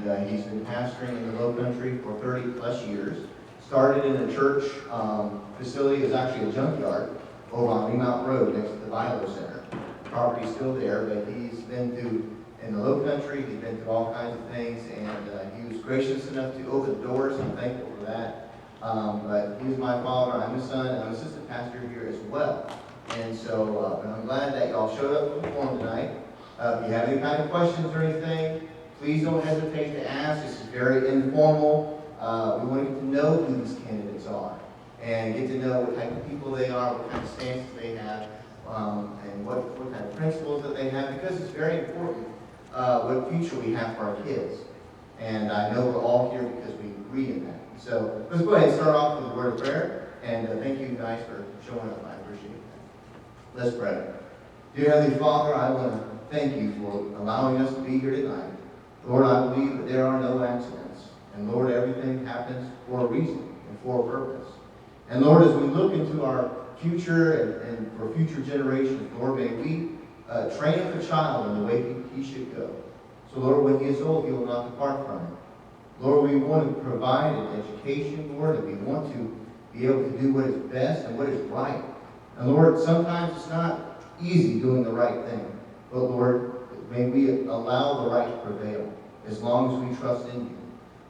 and he's been pastoring in the Low Country for 30 plus years. Started in a church facility. It was actually a junkyard over on Remount Road next to the Vilo Center. The property's still there, but he's been through, in the Low Country, he's been through all kinds of things, and he was gracious enough to open doors. I'm thankful for that. But he's my father, I'm his son, and I'm assistant pastor here as well. And so I'm glad that y'all showed up for the forum tonight. If you have any kind of questions or anything, please don't hesitate to ask. This is very informal. We want to get to know who these candidates are and get to know what type of people they are, what kind of stances they have, and what kind of principles that they have, because it's very important what future we have for our kids. And I know we're all here because we agree in that. So let's go ahead and start off with a word of prayer. And thank you guys for showing up. I appreciate that. Let's pray. Dear Heavenly Father, I want to thank you for allowing us to be here tonight. Lord, I believe that there are no accidents. And Lord, everything happens for a reason and for a purpose. And Lord, as we look into our future and for future generations, Lord, may we train up a child in the way he should go. So Lord, when he is old, he will not depart from it. Lord, we want to provide an education, Lord, and we want to be able to do what is best and what is right. And Lord, sometimes it's not easy doing the right thing. But Lord, may we allow the right to prevail as long as we trust in you.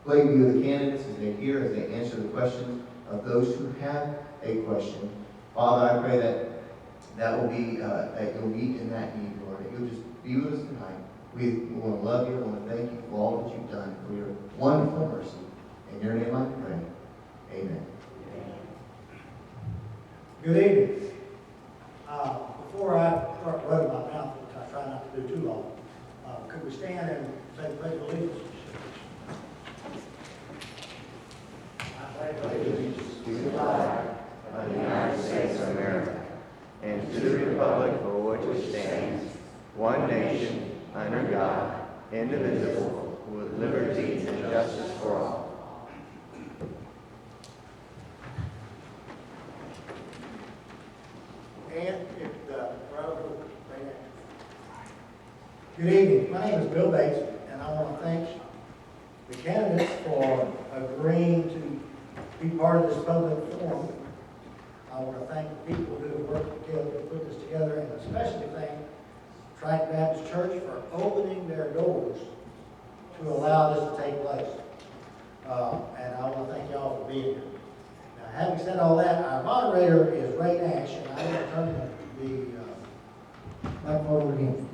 Bless you the candidates as they hear, as they answer the questions of those who have a question. Father, I pray that will be, that you'll meet in that need, Lord. That you'll just be with us tonight. We want to love you. We want to thank you for all that you've done, for your wonderful mercy. In your name I pray. Amen. Good evening. Before I start running my mouth, which I try not to do too long, could we stand and say the Pledge of Allegiance? I pledge allegiance to the flag of the United States of America and to the republic for which it stands, one nation, under God, indivisible, with liberty and justice for all. And if the brother will say that. Good evening. My name is Bill Bates, and I want to thank the candidates for agreeing to be part of this public forum. I want to thank the people who have worked together to put this together, and especially thank Triton Baptist Church for opening their doors to allow this to take place. And I want to thank y'all for being here. Now, having said all that, our moderator is Ray Nash, and I will turn the microphone over to him.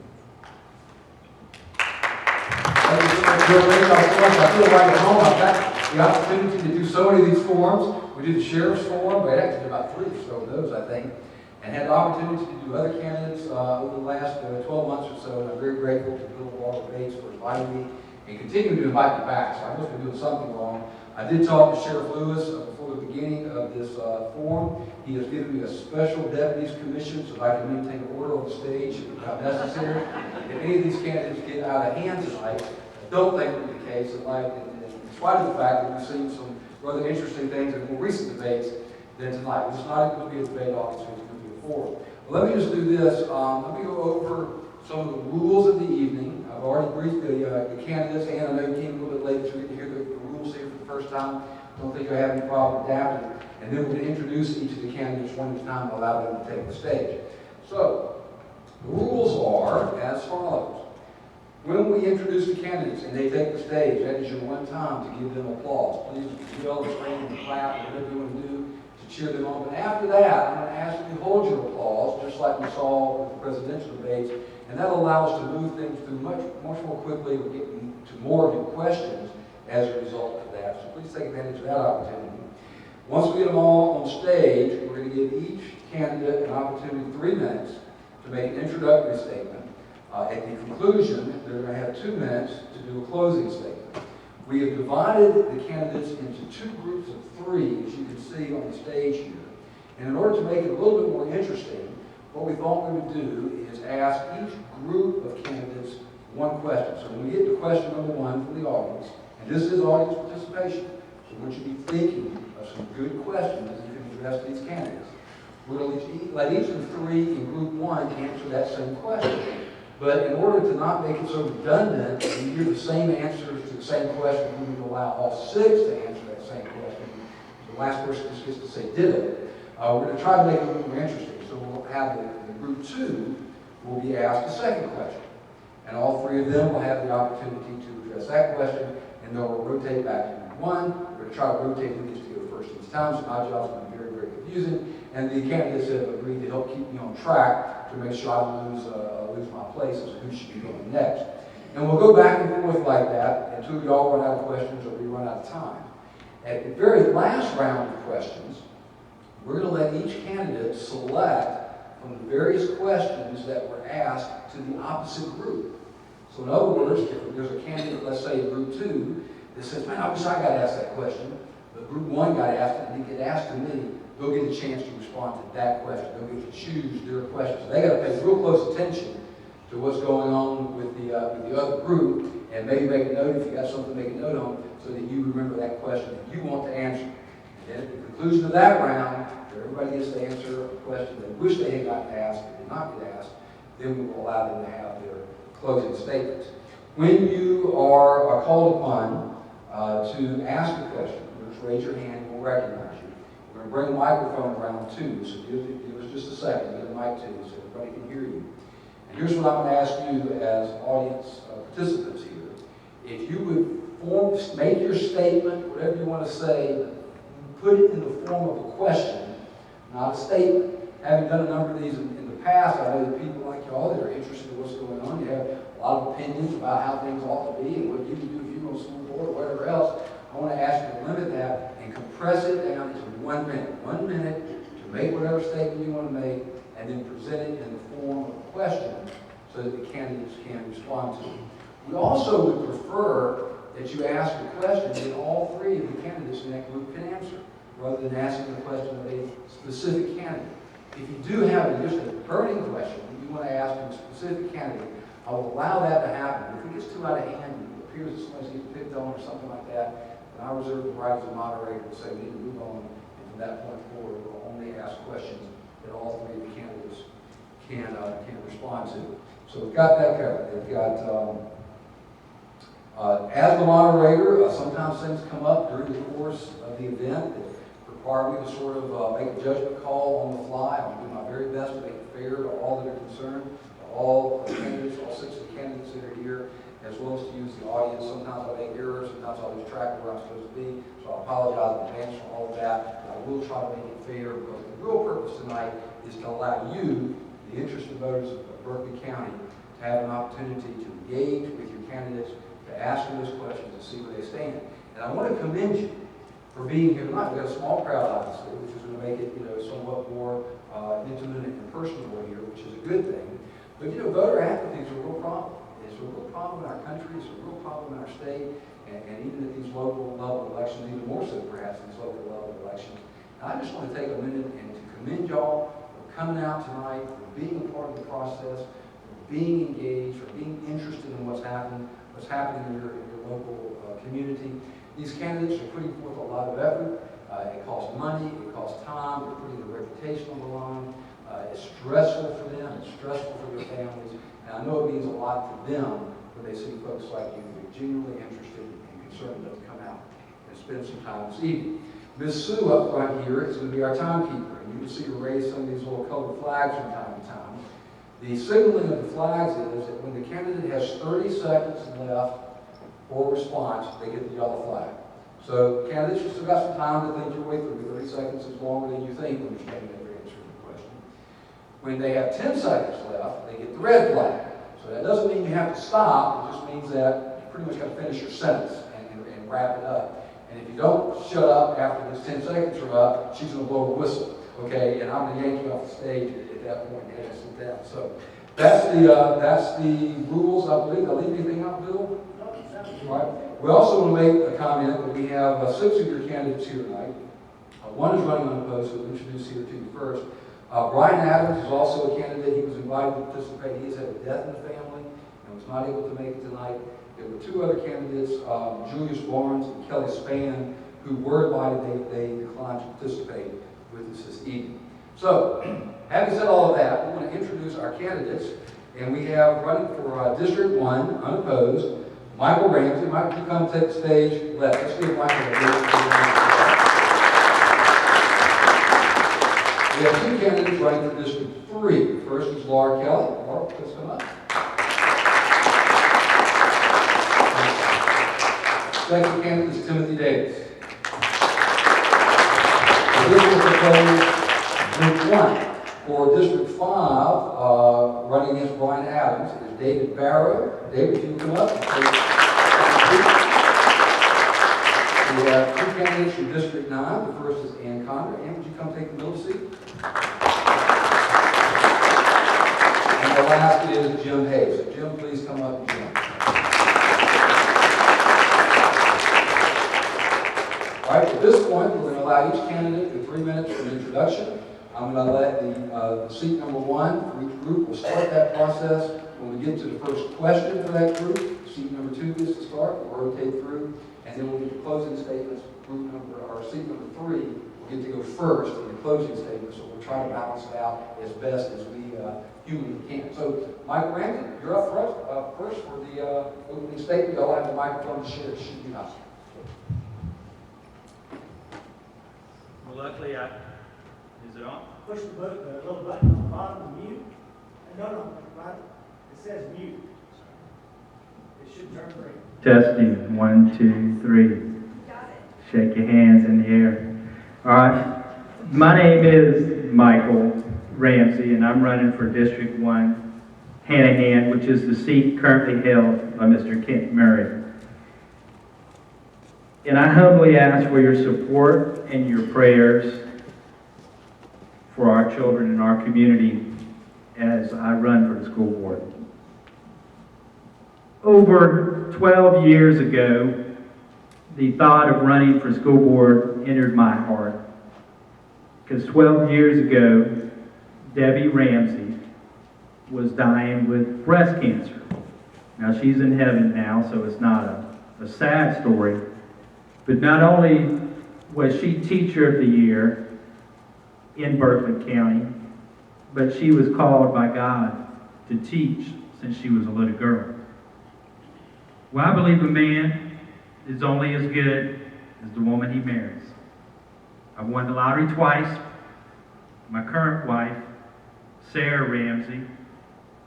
Thank you so much, Bill. I feel right at home. I've got the opportunity to do so many of these forums. We did the sheriff's forum, but actually did about 3 or so of those, I think, and had the opportunity to do other candidates over the last 12 months or so, and I'm very grateful to Bill Walter Bates for inviting me and continuing to invite me back. So I must be doing something wrong. I did talk to Sheriff Lewis before the beginning of this forum. He has given me a special deputies commission so that I can maintain order on the stage if necessary. If any of these candidates get out of hand tonight, I don't think it will be the case. In spite of the fact that we've seen some rather interesting things in more recent debates than tonight. It's not going to be a debate, obviously, it's going to be a forum. But let me just do this. Let me go over some of the rules of the evening. I've already briefed the candidates, and I know you came a little bit late, so we get to hear the rules here for the first time. Don't think I have any problem adapting. And then we're going to introduce each of the candidates one at a time and allow them to take the stage. So, the rules are as follows. When we introduce the candidates and they take the stage, that is your one time to give them applause. Please yell and scream and clap, whatever you want to do to cheer them on. But after that, I'm going to ask you to hold your applause, just like we saw with the presidential debates, and that'll allow us to move things through much more quickly. We're getting to more of your questions as a result of that. So please take advantage of that opportunity. Once we get them all on stage, we're going to give each candidate an opportunity, 3 minutes, to make an introductory statement. At the conclusion, they're going to have 2 minutes to do a closing statement. We have divided the candidates into 2 groups of 3, as you can see on the stage here. And in order to make it a little bit more interesting, what we thought we would do is ask each group of candidates one question. So when we get to question number 1 from the audience, and this is audience participation, so I want you to be thinking of some good questions as you can address these candidates. We're going to let each of the 3 in group 1 answer that same question. But in order to not make it so redundant, when you hear the same answers to the same question, we would allow all 6 to answer that same question. The last person just gets to say ditto. We're going to try to make it a little more interesting. So we'll have the group 2 will be asked a second question. And all 3 of them will have the opportunity to address that question, and they'll rotate back to group 1. We're going to try to rotate who gets to go first each time, so my job is going to be very, very confusing. And the candidates have agreed to help keep me on track to make sure I don't lose my place as to who should be going next. And we'll go back and forth like that until we all run out of questions or we run out of time. At the very last round of questions, we're going to let each candidate select from the various questions that were asked to the opposite group. So in other words, if there's a candidate, let's say in group 2, that says, man, I wish I got asked that question, but group 1 got asked it and didn't get asked to me, they'll get a chance to respond to that question. They'll get to choose their question. So they got to pay real close attention to what's going on with the other group, and maybe make a note if you got something to make a note on, so that you remember that question that you want to answer. And then at the conclusion of that round, everybody gets to answer a question they wish they had gotten asked but did not get asked, then we will allow them to have their closing statements. When you are called upon to ask a question, just raise your hand and we'll recognize you. We're going to bring a microphone around too, so give us just a second to get a mic to you so everybody can hear you. And here's what I'm going to ask you as audience participants here. If you would make your statement, whatever you want to say, put it in the form of a question, not a statement. Having done a number of these in the past, I know that people like y'all that are interested in what's going on, you have a lot of opinions about how things ought to be and what you can do if you're on school board or whatever else. I want to ask you to limit that and compress it down into 1 minute. 1 minute to make whatever statement you want to make, and then present it in the form of a question so that the candidates can respond to it. We also would prefer that you ask a question that all 3 of the candidates in that group can answer, rather than asking the question of a specific candidate. If you do have just a burning question that you want to ask a specific candidate, I will allow that to happen. If it gets too out of hand, it appears that somebody's getting picked on or something like that, then I reserve the right as a moderator to say we need to move on, and from that point forward, we'll only ask questions that all 3 of the candidates can respond to. So we've got that covered. They've got, as the moderator, sometimes things come up during the course of the event that require me to sort of make a judgment call on the fly. I'll do my very best to make it fair to all that are concerned, to all candidates, all 6 of the candidates that are here, as well as to use the audience. Sometimes I make errors, sometimes I lose track of where I'm supposed to be, so I apologize in advance for all of that, but I will try to make it fair, because the real purpose tonight is to allow you, the interested voters of Berkeley County, to have an opportunity to engage with your candidates, to ask them those questions, and see where they stand. And I want to commend you for being here tonight. We've got a small crowd, obviously, which is going to make it, somewhat more intimate and personal here, which is a good thing. But, voter apathy is a real problem. It's a real problem in our country. It's a real problem in our state. And even at these local level elections, even more so perhaps in these local level elections. And I just want to take a minute and to commend y'all for coming out tonight, for being a part of the process, for being engaged, for being interested in what's happening in your local community. These candidates are putting forth a lot of effort. It costs money, it costs time, they're putting their reputation on the line. It's stressful for them, it's stressful for their families, and I know it means a lot to them when they see folks like you who are genuinely interested and concerned enough to come out and spend some time this evening. Ms. Sue up front here is going to be our timekeeper, and you can see her raise some of these little colored flags from time to time. The signaling of the flags is that when the candidate has 30 seconds left for response, they get the yellow flag. So candidates, you still got some time to think your way through. 30 seconds is longer than you think when you're standing there answering the question. When they have 10 seconds left, they get the red flag. So that doesn't mean you have to stop. It just means that you pretty much got to finish your sentence and wrap it up. And if you don't shut up after those 10 seconds are up, she's going to blow the whistle. Okay, and I'm going to yank you off the stage at that point and have to sit down. So that's the rules, I believe. Did I leave anything out, Bill? All right. We also want to make a comment that we have 6 of your candidates here tonight. One is running unopposed, so we'll introduce here to you first. Brian Adams is also a candidate. He was invited to participate. He has had a death in the family and was not able to make it tonight. There were 2 other candidates, Julius Barnes and Kelly Spann, who were invited. They declined to participate with us this evening. So, having said all of that, we want to introduce our candidates. And we have running for District 1, unopposed, Michael Ramsey. Michael, you come take the stage left. Let's give Michael a big. We have two candidates running for District 3. First is Laura Kelly. Laura, please come up. Second candidate is Timothy Davis. This will propose Group 1. For District 5, running against Brian Adams, is David Barrow. David, you come up. We have two candidates from District 9. The first is Ann Conner. Ann, would you come take the middle seat? And the last is Jim Hayes. So Jim, please come up and join. All right, at this point, we're going to allow each candidate 3 minutes for an introduction. I'm going to let the seat number 1 for each group. We'll start that process when we get to the first question for that group. Seat number 2 gets to start. We'll rotate through, and then we'll get the closing statements. Seat number 3 will get to go first in the closing statement. So we'll try to balance it out as best as we humanly can. So, Mike Ramsey, you're up first for the opening statement. Y'all have the microphone to share. It should be nice. Well, luckily, is it on? Push the little button on the bottom, mute. No, right. It says mute. It should turn green. Testing, 1, 2, 3. Got it. Shake your hands in the air. All right. My name is Michael Ramsey, and I'm running for District 1, Hanahan, which is the seat currently held by Mr. Kent Murray. And I humbly ask for your support and your prayers for our children and our community as I run for the school board. Over 12 years ago, the thought of running for school board entered my heart. Because 12 years ago, Debbie Ramsey was dying with breast cancer. Now, she's in heaven now, so it's not a sad story. But not only was she Teacher of the Year in Berkeley County, but she was called by God to teach since she was a little girl. Well, I believe a man is only as good as the woman he marries. I've won the lottery twice. My current wife, Sarah Ramsey,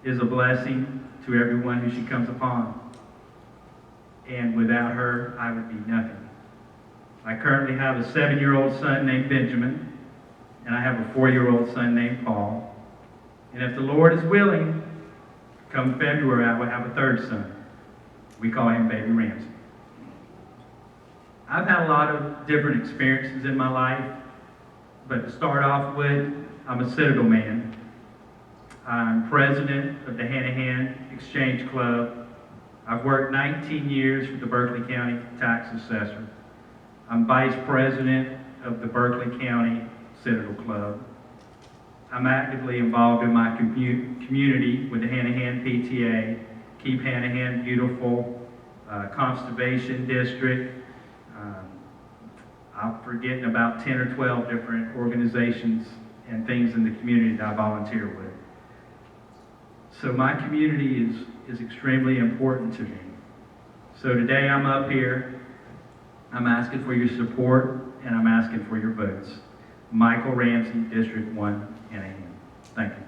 is a blessing to everyone who she comes upon. And without her, I would be nothing. I currently have a 7-year-old son named Benjamin, and I have a 4-year-old son named Paul. And if the Lord is willing, come February, I will have a 3rd son. We call him Baby Ramsey. I've had a lot of different experiences in my life, but to start off with, I'm a Citadel man. I'm president of the Hanahan Exchange Club. I've worked 19 years for the Berkeley County Tax Assessor. I'm vice president of the Berkeley County Citadel Club. I'm actively involved in my community with the Hanahan PTA, Keep Hanahan Beautiful, Conservation District. I'm forgetting about 10 or 12 different organizations and things in the community that I volunteer with. So my community is extremely important to me. So today I'm up here, I'm asking for your support, and I'm asking for your votes. Michael Ramsey, District 1, Hanahan. Thank you.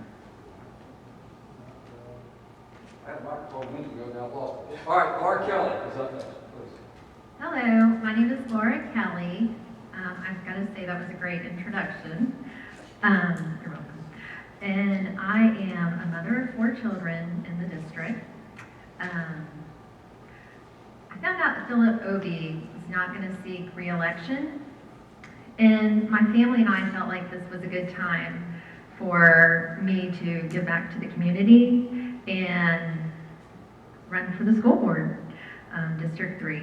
I had a microphone a minute ago, now I've lost it. All right, Laura Kelly is up next, please. Hello, my name is Laura Kelly. I've got to say that was a great introduction. You're welcome. And I am a mother of 4 children in the district. I found out that Philip Obie is not going to seek re-election. And my family and I felt like this was a good time for me to give back to the community and run for the school board, District 3.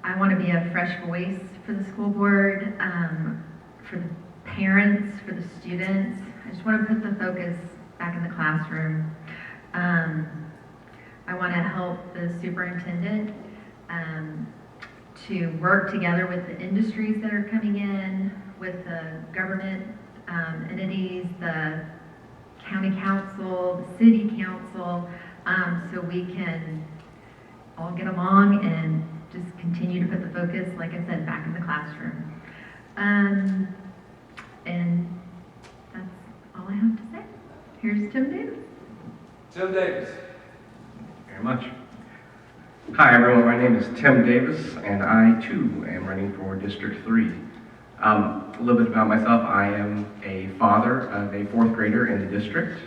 I want to be a fresh voice for the school board, for the parents, for the students. I just want to put the focus back in the classroom. I want to help the superintendent to work together with the industries that are coming in, with the government entities, the county council, the city council, so we can all get along and just continue to put the focus, like I said, back in the classroom. And that's all I have to say. Here's Tim Davis. Tim Davis. Very much. Hi everyone, my name is Tim Davis and I too am running for District 3. A little bit about myself, I am a father of a 4th grader in the district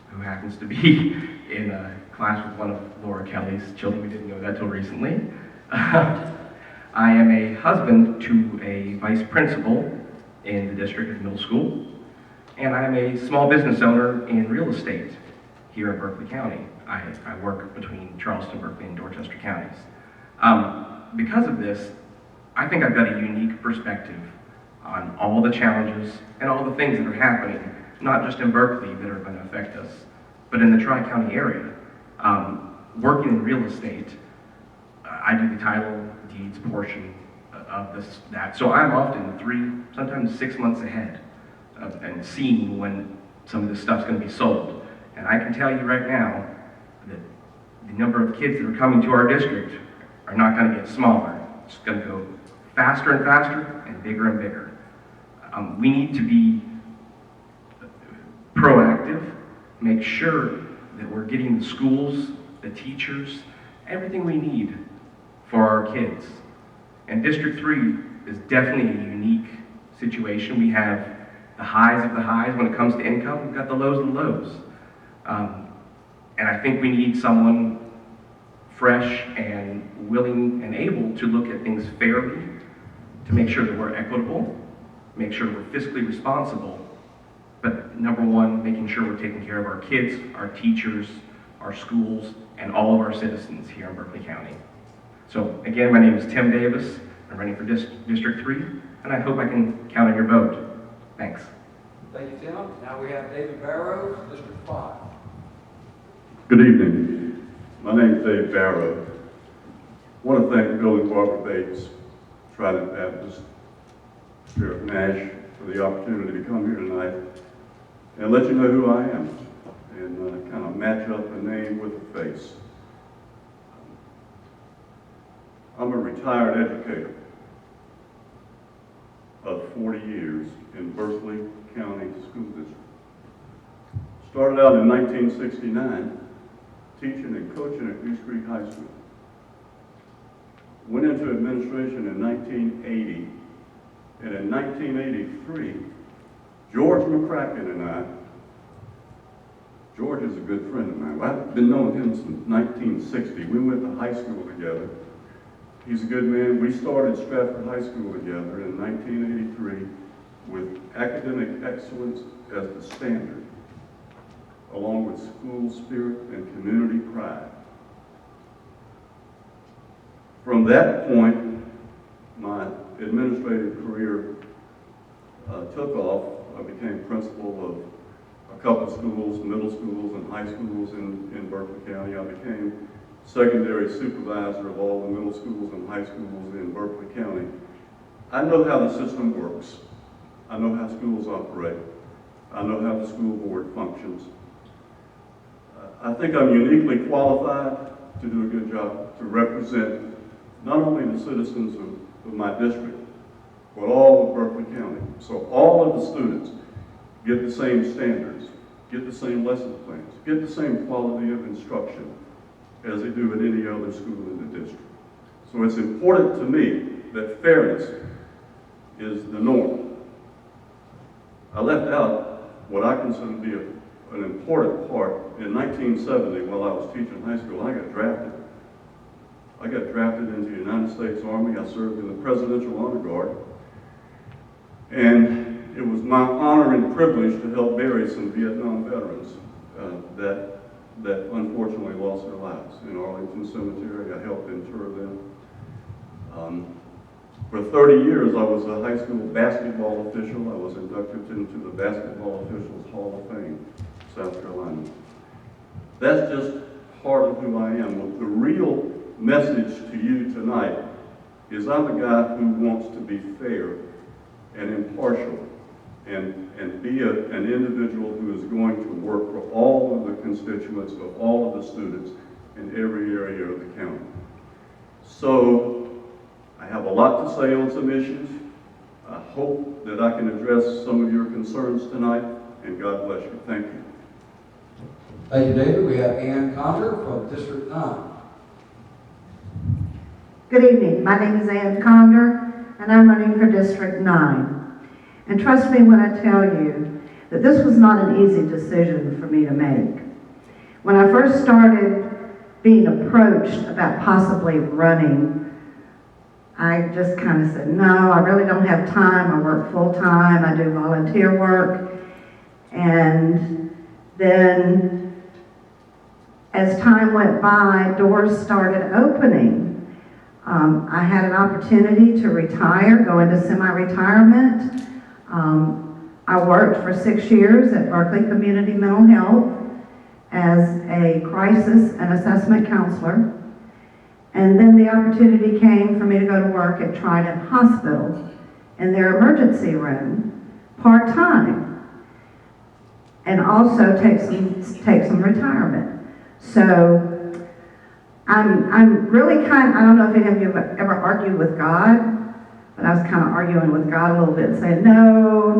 who happens to be in a class with one of Laura Kelly's children. We didn't know that till recently. I am a husband to a vice principal in the district at middle school, and I am a small business owner in real estate here in Berkeley County. I work between Charleston, Berkeley, and Dorchester counties. Because of this, I think I've got a unique perspective on all the challenges and all the things that are happening, not just in Berkeley that are going to affect us, but in the Tri-County area. Working in real estate, I do the title deeds portion of that. So I'm often 3, sometimes 6 months ahead and seeing when some of this stuff's going to be sold. And I can tell you right now that the number of kids that are coming to our district are not going to get smaller. It's going to go faster and faster and bigger. We need to be proactive, make sure that we're getting the schools, the teachers, everything we need for our kids. And District 3 is definitely a unique situation. We have the highs of the highs when it comes to income. We've got the lows of the lows. And I think we need someone fresh and willing and able to look at things fairly, to make sure that we're equitable, make sure we're fiscally responsible, but number one, making sure we're taking care of our kids, our teachers, our schools, and all of our citizens here in Berkeley County. So again, my name is Tim Davis. I'm running for District 3, and I hope I can count on your vote. Thanks. Thank you, Tim. Now we have David Barrow, District 5. Good evening. My name is Dave Barrow. I want to thank Bill and Barbara Bates, Trident Baptist, Spirit Nash, for the opportunity to come here tonight and let you know who I am and kind of match up a name with a face. I'm a retired educator of 40 years in Berkeley County School District. Started out in 1969 teaching and coaching at Goose Creek High School. Went into administration in 1980, and in 1983, George McCracken and I, George is a good friend of mine. I've been knowing him since 1960. We went to high school together. He's a good man. We started Stratford High School together in 1983 with academic excellence as the standard, along with school spirit and community pride. From that point, my administrative career took off. I became principal of a couple of schools, middle schools and high schools in Berkeley County. I became secondary supervisor of all the middle schools and high schools in Berkeley County. I know how the system works. I know how schools operate. I know how the school board functions. I think I'm uniquely qualified to do a good job to represent not only the citizens of my district, but all of Berkeley County. So all of the students get the same standards, get the same lesson plans, get the same quality of instruction as they do at any other school in the district. So it's important to me that fairness is the norm. I left out what I consider to be an important part. In 1970, while I was teaching high school, I got drafted. I got drafted into the United States Army. I served in the Presidential Honor Guard. And it was my honor and privilege to help bury some Vietnam veterans that unfortunately lost their lives in Arlington Cemetery. I helped inter them. For 30 years, I was a high school basketball official. I was inducted into the Basketball Officials Hall of Fame, South Carolina. That's just part of who I am. The real message to you tonight is I'm a guy who wants to be fair and impartial and be an individual who is going to work for all of the constituents of all of the students in every area of the county. So I have a lot to say on some issues. I hope that I can address some of your concerns tonight, and God bless you. Thank you. Thank you, David. We have Ann Conter from District 9. Good evening. My name is Ann Conder, and I'm running for District 9. And trust me when I tell you that this was not an easy decision for me to make. When I first started being approached about possibly running, I just kind of said, no, I really don't have time. I work full-time. I do volunteer work. And then as time went by, doors started opening. I had an opportunity to retire, go into semi-retirement. I worked for 6 years at Berkeley Community Mental Health as a crisis and assessment counselor. And then the opportunity came for me to go to work at Trident Hospital in their emergency room, part-time, and also take some retirement. So I'm really I don't know if any of you have ever argued with God, but I was kind of arguing with God a little bit, saying, no,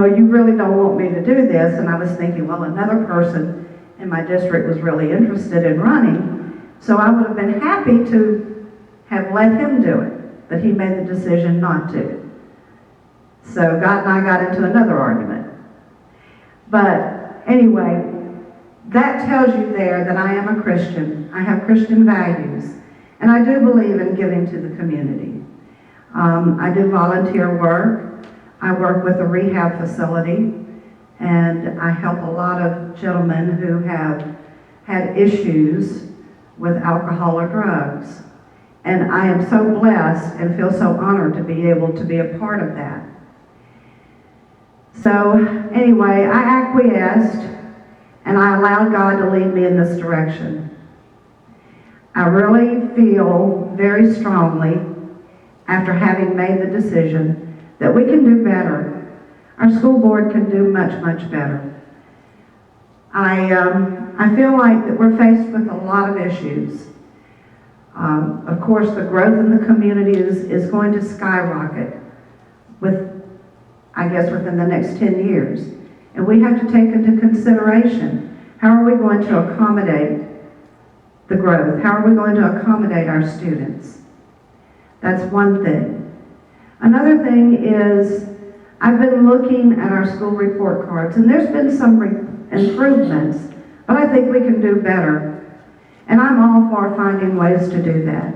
you really don't want me to do this. And I was thinking, well, another person in my district was really interested in running, so I would have been happy to have let him do it, but he made the decision not to. So God and I got into another argument. But anyway, that tells you there that I am a Christian. I have Christian values, and I do believe in giving to the community. I do volunteer work. I work with a rehab facility, and I help a lot of gentlemen who have had issues with alcohol or drugs. And I am so blessed and feel so honored to be able to be a part of that. So anyway, I acquiesced, and I allowed God to lead me in this direction. I really feel very strongly, after having made the decision, that we can do better. Our school board can do much, much better. I feel like that we're faced with a lot of issues. Of course, the growth in the community is going to skyrocket within the next 10 years. And we have to take into consideration, how are we going to accommodate the growth? How are we going to accommodate our students? That's one thing. Another thing is, I've been looking at our school report cards, and there's been some improvements, but I think we can do better. And I'm all for finding ways to do that.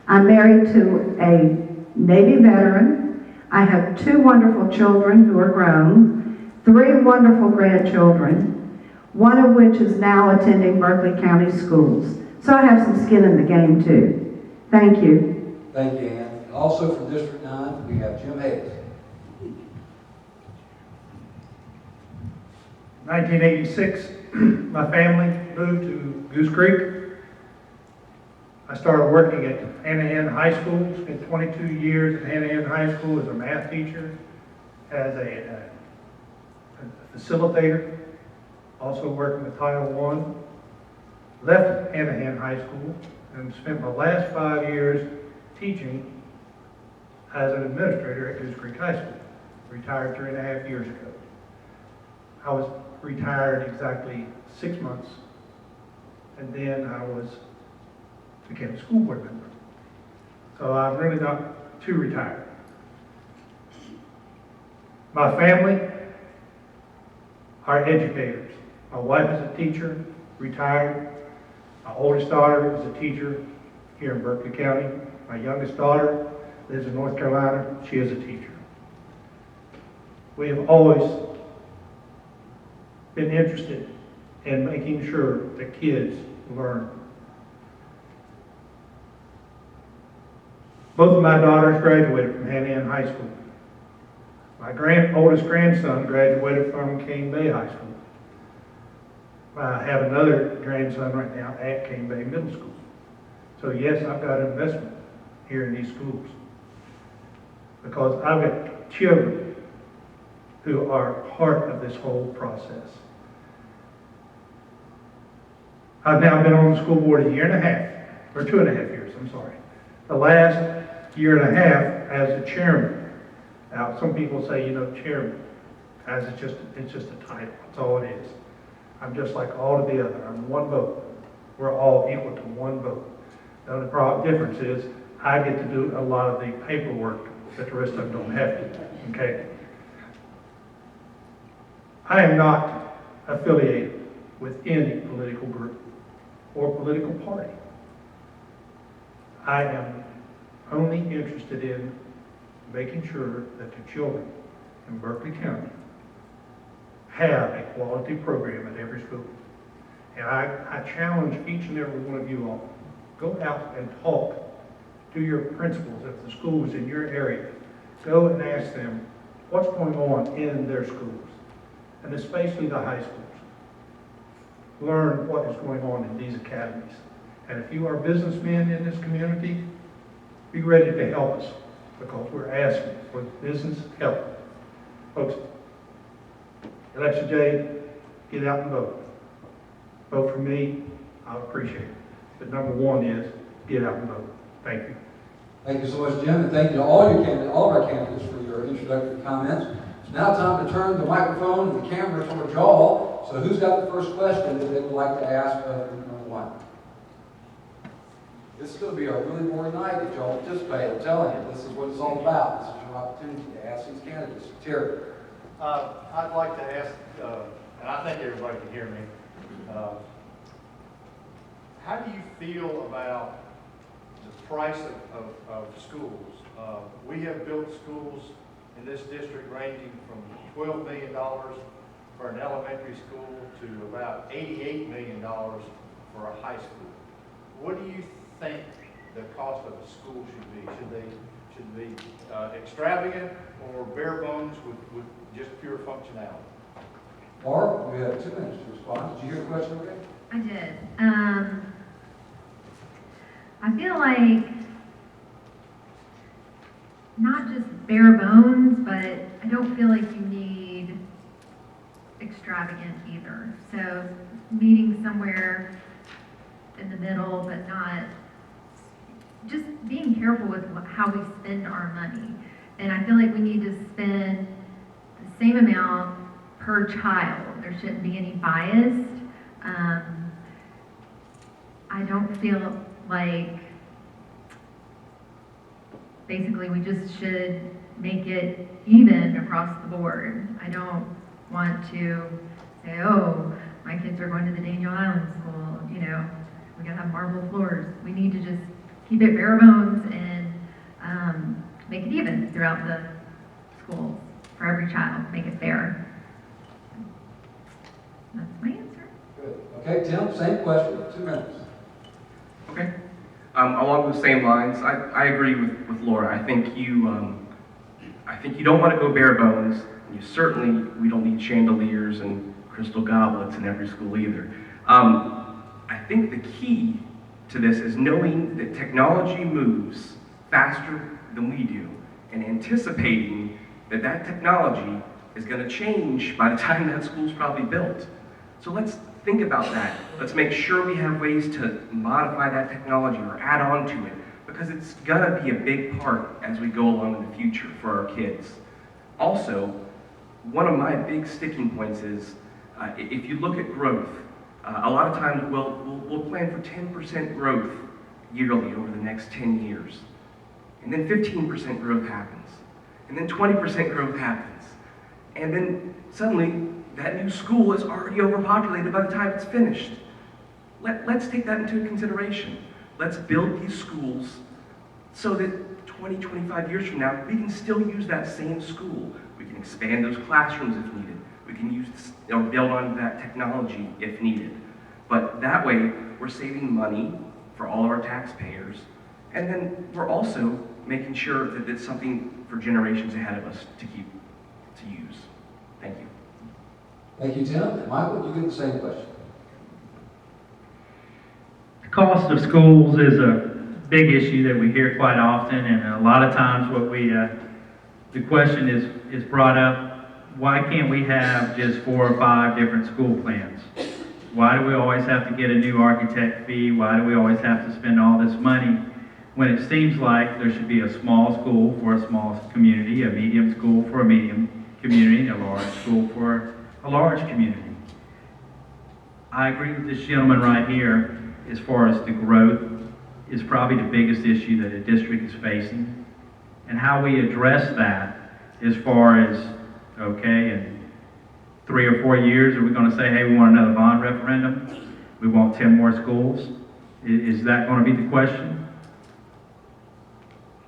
I'm married to a Navy veteran. I have 2 wonderful children who are grown, 3 wonderful grandchildren, one of which is now attending Berkeley County schools. So I have some skin in the game too. Thank you. Thank you, Ann. And also from District 9, we have Jim Hayes. 1986, my family moved to Goose Creek. I started working at Hanahan High School, spent 22 years at Hanahan High School as a math teacher, as a facilitator, also working with Title I. Left Hanahan High School and spent my last 5 years teaching as an administrator at Goose Creek High School. Retired 3.5 years ago. I was retired exactly 6 months, and then I became a school board member. So I'm really not too retired. My family are educators. My wife is a teacher, retired. My oldest daughter is a teacher here in Berkeley County. My youngest daughter lives in North Carolina. She is a teacher. We have always been interested in making sure that kids learn. Both of my daughters graduated from Hanahan High School. My oldest grandson graduated from Cane Bay High School. I have another grandson right now at Cane Bay Middle School. So yes, I've got an investment here in these schools, because I've got children who are part of this whole process. I've now been on the school board a year and a half, or 2.5 years, I'm sorry. The last year and a half as a chairman. Now, some people say, chairman, as it's just a title, that's all it is. I'm just like all of the other, I'm one vote. We're all equal to one vote. The only difference is I get to do a lot of the paperwork that the rest of them don't have to, okay? I am not affiliated with any political group or political party. I am only interested in making sure that the children in Berkeley County have a quality program at every school. And I challenge each and every one of you all, go out and talk to your principals at the schools in your area. Go and ask them what's going on in their schools, and especially the high schools. Learn what is going on in these academies. And if you are businessmen in this community, be ready to help us, because we're asking for business help. Folks, election day, get out and vote. Vote for me, I'll appreciate it. But number one is, get out and vote. Thank you. Thank you so much, Jim, and thank you to all of our candidates for your introductory comments. It's now time to turn the microphone and the camera toward y'all. So who's got the first question that they would like to ask of group number one? This is going to be a really boring night if y'all participate. I'm telling you, this is what it's all about. This is your opportunity to ask these candidates. Terry. I'd like to ask, and I think everybody can hear me, how do you feel about the price of schools? We have built schools in this district ranging from $12 million for an elementary school to about $88 million for a high school. What do you think the cost of a school should be? Should they be extravagant or bare bones with just pure functionality? Barb, we have 2 minutes to respond. Did you hear the question okay? I did. I feel like not just bare bones, but I don't feel like you need extravagant either. So meeting somewhere in the middle, but not just being careful with how we spend our money. And I feel like we need to spend the same amount per child. There shouldn't be any bias. I don't feel like basically we just should make it even across the board. I don't want to say, oh, my kids are going to the Daniel Island School, we gotta have marble floors. We need to just keep it bare bones and make it even throughout the schools for every child, make it fair. That's my answer. Good. Okay, Tim, same question, 2 minutes. Okay. Along those same lines, I agree with Laura. I think you don't want to go bare bones. And we don't need chandeliers and crystal goblets in every school either. I think the key to this is knowing that technology moves faster than we do, and anticipating that technology is going to change by the time that school's probably built. So let's think about that. Let's make sure we have ways to modify that technology or add on to it, because it's going to be a big part as we go along in the future for our kids. Also, one of my big sticking points is if you look at growth, a lot of times we'll plan for 10% growth yearly over the next 10 years. And then 15% growth happens. And then 20% growth happens. And then suddenly that new school is already overpopulated by the time it's finished. Let's take that into consideration. Let's build these schools so that 20, 25 years from now, we can still use that same school. We can expand those classrooms if needed. We can use or build on that technology if needed. But that way, we're saving money for all of our taxpayers, and then we're also making sure that it's something for generations ahead of us to use. Thank you. Thank you, Tim. Michael, you get the same question. The cost of schools is a big issue that we hear quite often, and a lot of times what the question is brought up why can't we have just 4 or 5 different school plans? Why do we always have to get a new architect fee? Why do we always have to spend all this money when it seems like there should be a small school for a small community, a medium school for a medium community, and a large school for a large community? I agree with this gentleman right here as far as the growth is probably the biggest issue that a district is facing. And how we address that as far as, okay, in 3 or 4 years, are we going to say, hey, we want another bond referendum? We want 10 more schools? Is that going to be the question?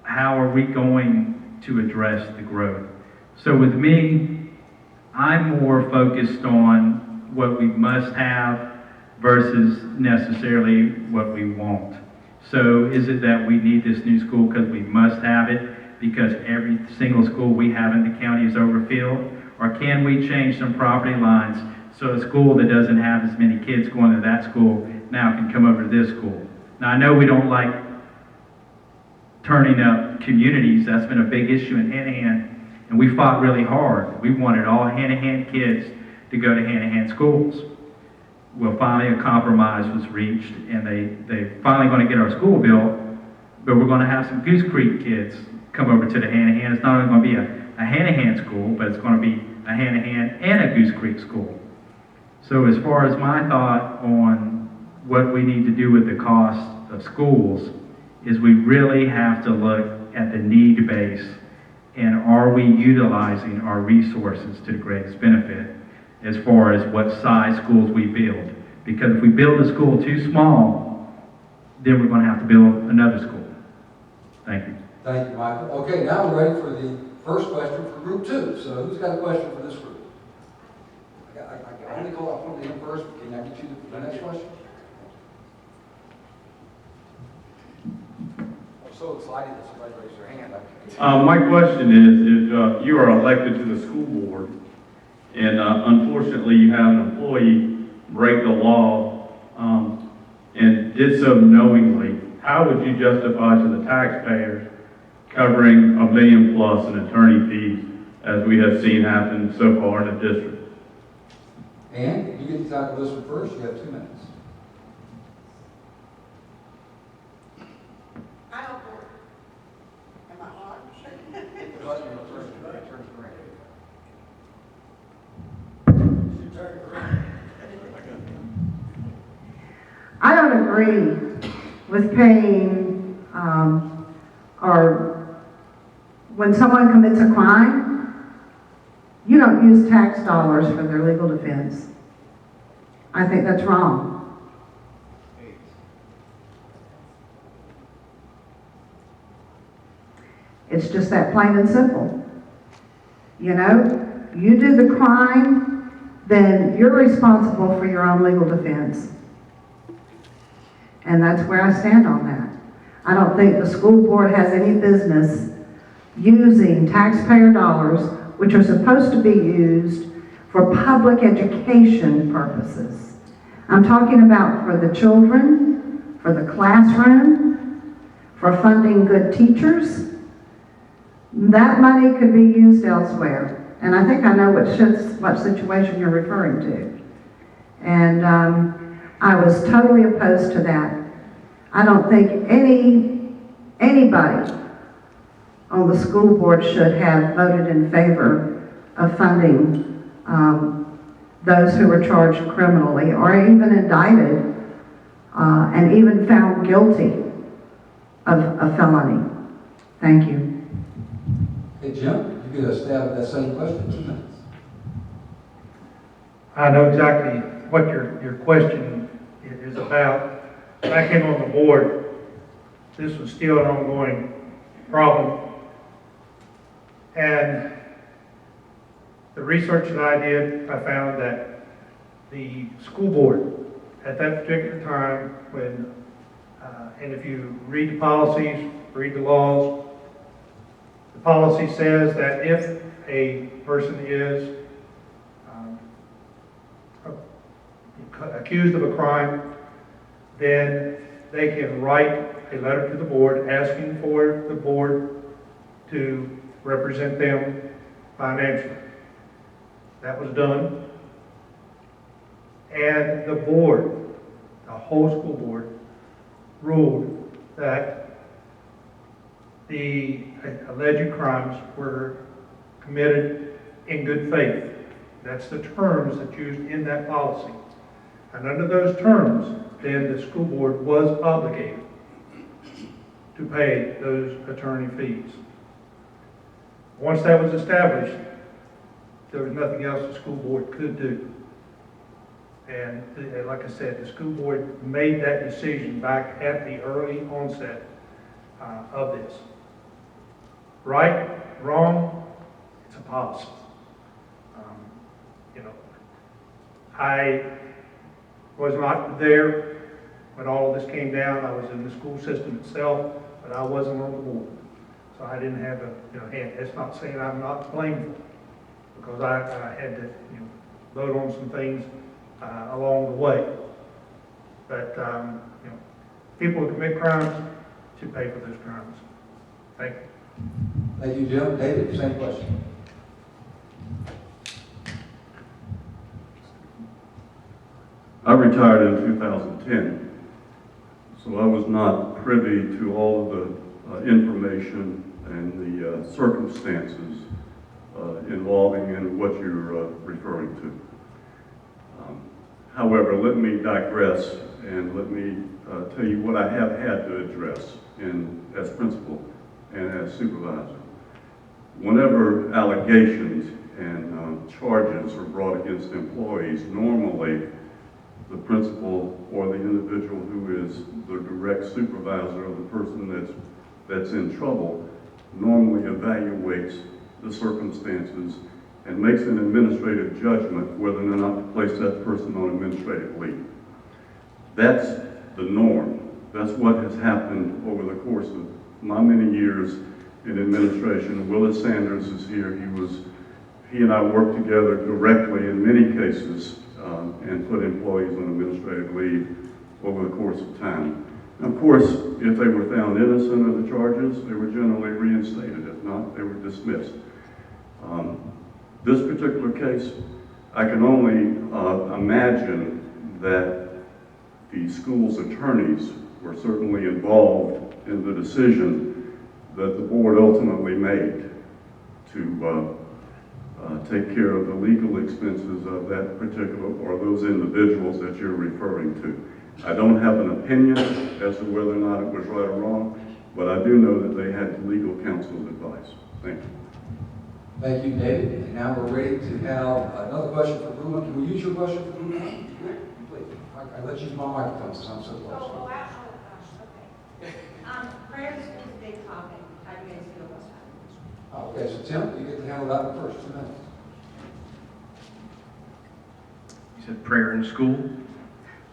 How are we going to address the growth? So with me, I'm more focused on what we must have versus necessarily what we want. So is it that we need this new school because we must have it because every single school we have in the county is overfilled? Or can we change some property lines so a school that doesn't have as many kids going to that school now can come over to this school? Now I know we don't like turning up communities. That's been a big issue in Hanahan, and we fought really hard. We wanted all Hanahan kids to go to Hanahan schools. Well, finally a compromise was reached, and they finally going to get our school built, but we're going to have some Goose Creek kids come over to the Hanahan. It's not only going to be a Hanahan school, but it's going to be a Hanahan and a Goose Creek school. So as far as my thought on what we need to do with the cost of schools is we really have to look at the need base and are we utilizing our resources to the greatest benefit as far as what size schools we build. Because if we build a school too small, then we're going to have to build another school. Thank you. Thank you, Michael. Okay, now we're ready for the first question for group 2. So who's got a question for this group? I only call out one of them first, but can I get you the next question? I'm so excited that somebody raised their hand. My question is, if you are elected to the school board, and unfortunately you have an employee break the law and did so knowingly, how would you justify to the taxpayers covering $1 million plus in attorney fees, as we have seen happen so far in the district? And if you get to tackle this one first, you have 2 minutes. I don't know. Am I on? I don't agree with paying, or when someone commits a crime, you don't use tax dollars for their legal defense. I think that's wrong. It's just that plain and simple. You know, you did the crime, then you're responsible for your own legal defense. And that's where I stand on that. I don't think the school board has any business using taxpayer dollars, which are supposed to be used for public education purposes. I'm talking about for the children, for the classroom, for funding good teachers. That money could be used elsewhere. And I think I know what situation you're referring to. And I was totally opposed to that. I don't think anybody on the school board should have voted in favor of funding those who were charged criminally or even indicted and even found guilty of a felony. Thank you. Hey, Jim, you get a stab at that same question in 2 minutes. I know exactly what your question is about. When I came on the board, this was still an ongoing problem. And the research that I did, I found that the school board at that particular time when, and if you read the policies, read the laws, the policy says that if a person is accused of a crime, then they can write a letter to the board asking for the board to represent them financially. That was done. And the board, the whole school board, ruled that the alleged crimes were committed in good faith. That's the terms that's used in that policy. And under those terms, then the school board was obligated to pay those attorney fees. Once that was established, there was nothing else the school board could do. And like I said, the school board made that decision back at the early onset of this. Right, wrong, it's a policy. I was not there when all of this came down. I was in the school system itself, but I wasn't on the board. So I didn't have a hand. That's not saying I'm not blameful, because I had to vote on some things along the way. But people who commit crimes should pay for those crimes. Thank you. Thank you, Jim. David, same question. I retired in 2010, so I was not privy to all of the information and the circumstances involving in what you're referring to. However, let me digress and let me tell you what I have had to address as principal and as supervisor. Whenever allegations and charges are brought against employees, normally the principal or the individual who is the direct supervisor of the person that's in trouble normally evaluates the circumstances and makes an administrative judgment whether or not to place that person on administrative leave. That's the norm. That's what has happened over the course of my many years in administration. Willis Sanders is here. He and I worked together directly in many cases and put employees on administrative leave over the course of time. And of course, if they were found innocent of the charges, they were generally reinstated. If not, they were dismissed. This particular case, I can only imagine that the school's attorneys were certainly involved in the decision that the board ultimately made to take care of the legal expenses of that particular, or those individuals that you're referring to. I don't have an opinion as to whether or not it was right or wrong, but I do know that they had legal counsel's advice. Thank you. Thank you, David. And now we're ready to have another question for Bruin. Can we use your question for Bruin? Please. I let you use my microphone since I'm so close. Oh, wow. Oh, gosh, okay. Prayer is a big topic. How do you guys feel about that? Okay, so Tim, you get to handle that one first. 2 minutes. You said prayer in school.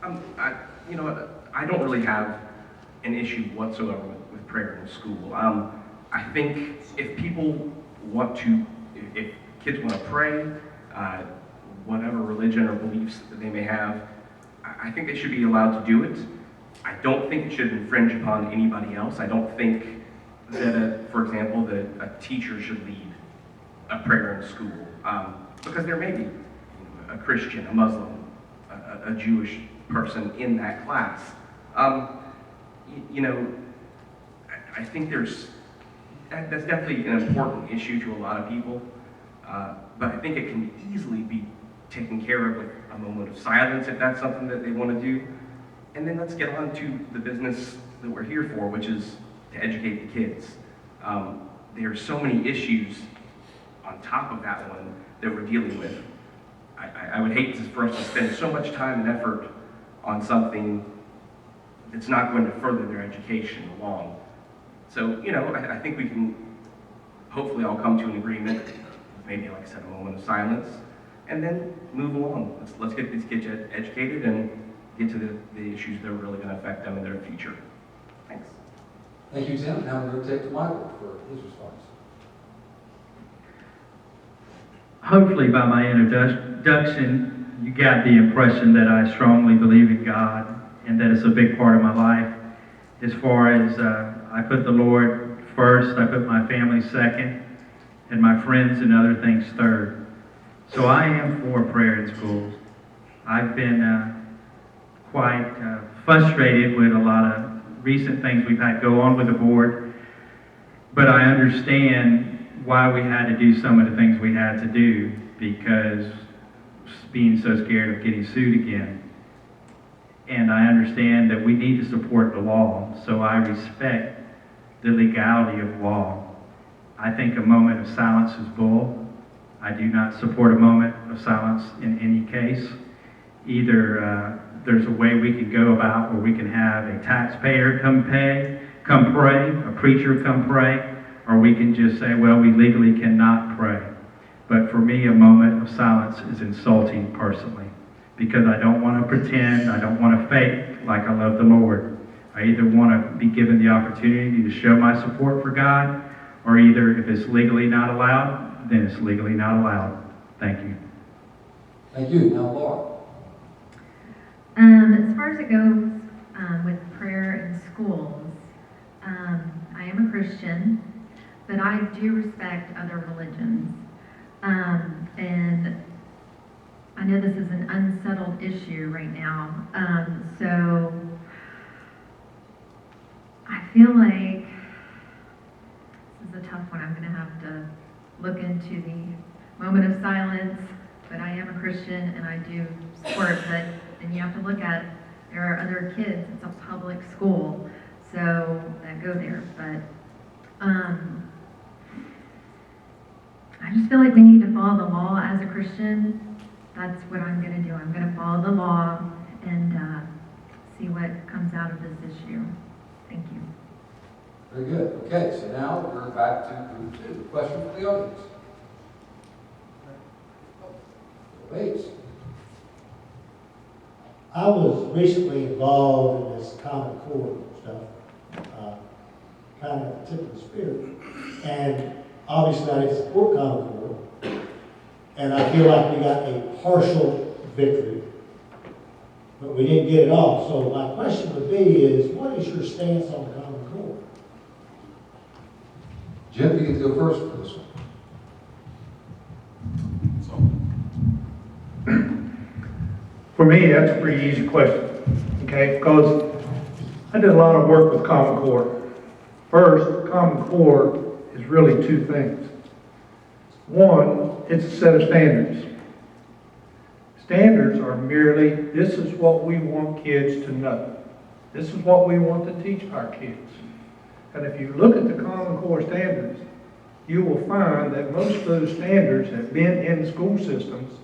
I don't really have an issue whatsoever with prayer in school. I think if people want to, if kids want to pray, whatever religion or beliefs that they may have, I think they should be allowed to do it. I don't think it should infringe upon anybody else. I don't think that, for example, that a teacher should lead a prayer in school, because there may be a Christian, a Muslim, a Jewish person in that class. I think that's definitely an important issue to a lot of people, but I think it can easily be taken care of with a moment of silence if that's something that they want to do. And then let's get on to the business that we're here for, which is to educate the kids. There are so many issues on top of that one that we're dealing with. I would hate for us to spend so much time and effort on something that's not going to further their education along. So, I think we can hopefully all come to an agreement, maybe, like I said, a moment of silence, and then move along. Let's get these kids educated and get to the issues that are really going to affect them in their future. Thanks. Thank you, Tim. Now we're going to take to Michael for his response. Hopefully by my introduction, you got the impression that I strongly believe in God and that it's a big part of my life. As far as I put the Lord first, I put my family second, and my friends and other things third. So I am for prayer in schools. I've been quite frustrated with a lot of recent things we've had go on with the board, but I understand why we had to do some of the things we had to do, because being so scared of getting sued again. And I understand that we need to support the law, so I respect the legality of law. I think a moment of silence is bull. I do not support a moment of silence in any case. Either there's a way we can go about where we can have a taxpayer come pray, a preacher come pray, or we can just say, well, we legally cannot pray. But for me, a moment of silence is insulting personally, because I don't want to pretend, I don't want to fake like I love the Lord. I either want to be given the opportunity to show my support for God, or either if it's legally not allowed, then it's legally not allowed. Thank you. Thank you. Now, Laura. As far as it goes with prayer in schools, I am a Christian, but I do respect other religions. And I know this is an unsettled issue right now, so I feel like this is a tough one. I'm going to have to look into the moment of silence, but I am a Christian and I do support that. And you have to look at, there are other kids, it's a public school, so that go there. But I just feel like we need to follow the law as a Christian. That's what I'm going to do. I'm going to follow the law and see what comes out of this issue. Thank you. Very good. Okay, so now we're back to group 2. Question from the audience. Bates. I was recently involved in this Common Core stuff, kind of tip of the spirit, and obviously I didn't support Common Core, and I feel like we got a partial victory, but we didn't get it all. So my question would be is, what is your stance on the Common Core? Jim, you get to go first for this one. For me, that's a pretty easy question, okay? Because I did a lot of work with Common Core. First, Common Core is really two things. One, it's a set of standards. Standards are merely, this is what we want kids to know. This is what we want to teach our kids. And if you look at the Common Core standards, you will find that most of those standards have been in school systems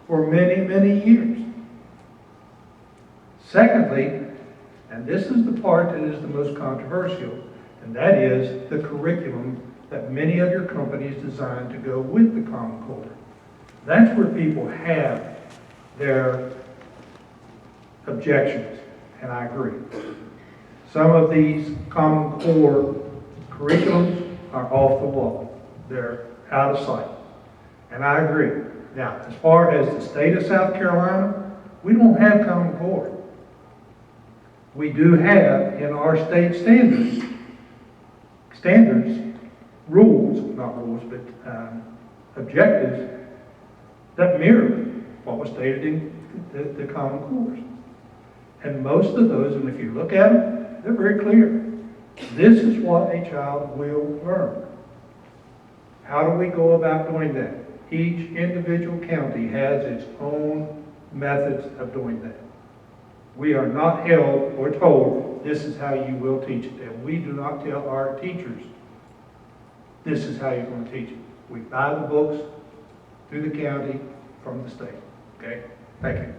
for many, many years. Secondly, and this is the part that is the most controversial, and that is the curriculum that many of your companies designed to go with the Common Core. That's where people have their objections, and I agree. Some of these Common Core curriculums are off the wall. They're out of sight, and I agree. Now, as far as the state of South Carolina, we don't have Common Core. We do have in our state standards, rules, not rules, but objectives that mirror what was stated in the Common Cores. And most of those, and if you look at them, they're very clear. This is what a child will learn. How do we go about doing that? Each individual county has its own methods of doing that. We are not held or told, this is how you will teach it. And we do not tell our teachers, this is how you're going to teach it. We buy the books through the county from the state. Okay? Thank you.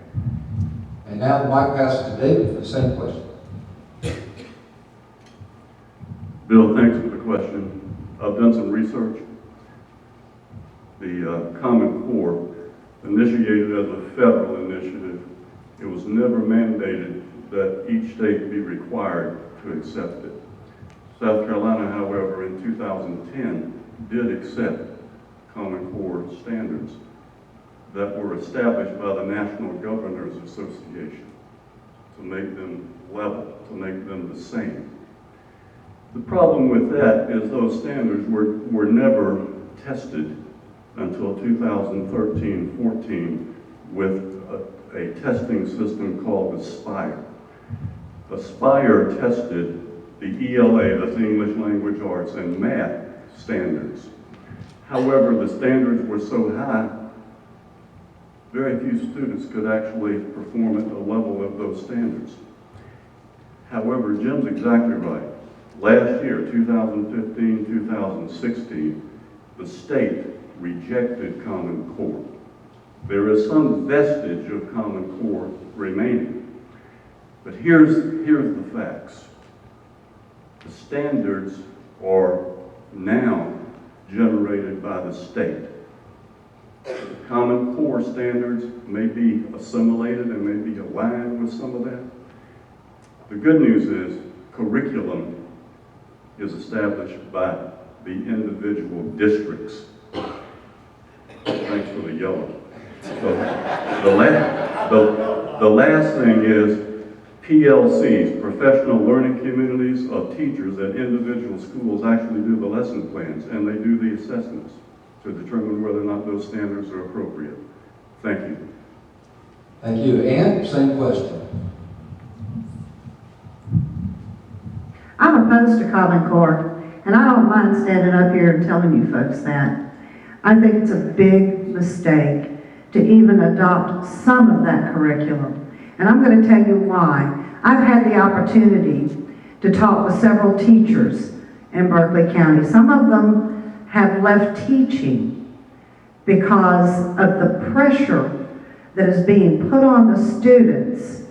And now the mic passes to David for the same question. Bill, thanks for the question. I've done some research. The Common Core, initiated as a federal initiative, it was never mandated that each state be required to accept it. South Carolina, however, in 2010, did accept Common Core standards that were established by the National Governors Association to make them level, to make them the same. The problem with that is those standards were never tested until 2013-14 with a testing system called Aspire. Aspire tested the ELA, that's English Language Arts, and math standards. However, the standards were so high, very few students could actually perform at the level of those standards. However, Jim's exactly right. Last year, 2015, 2016, the state rejected Common Core. There is some vestige of Common Core remaining. But here's the facts. The standards are now generated by the state. Common Core standards may be assimilated and may be aligned with some of that. The good news is curriculum is established by the individual districts. Thanks for the yellow. So the last thing is PLCs, professional learning communities of teachers at individual schools actually do the lesson plans and they do the assessments to determine whether or not those standards are appropriate. Thank you. Thank you. Ann, same question. I'm opposed to Common Core, and I don't mind standing up here and telling you folks that. I think it's a big mistake to even adopt some of that curriculum. And I'm going to tell you why. I've had the opportunity to talk with several teachers in Berkeley County. Some of them have left teaching because of the pressure that is being put on the students.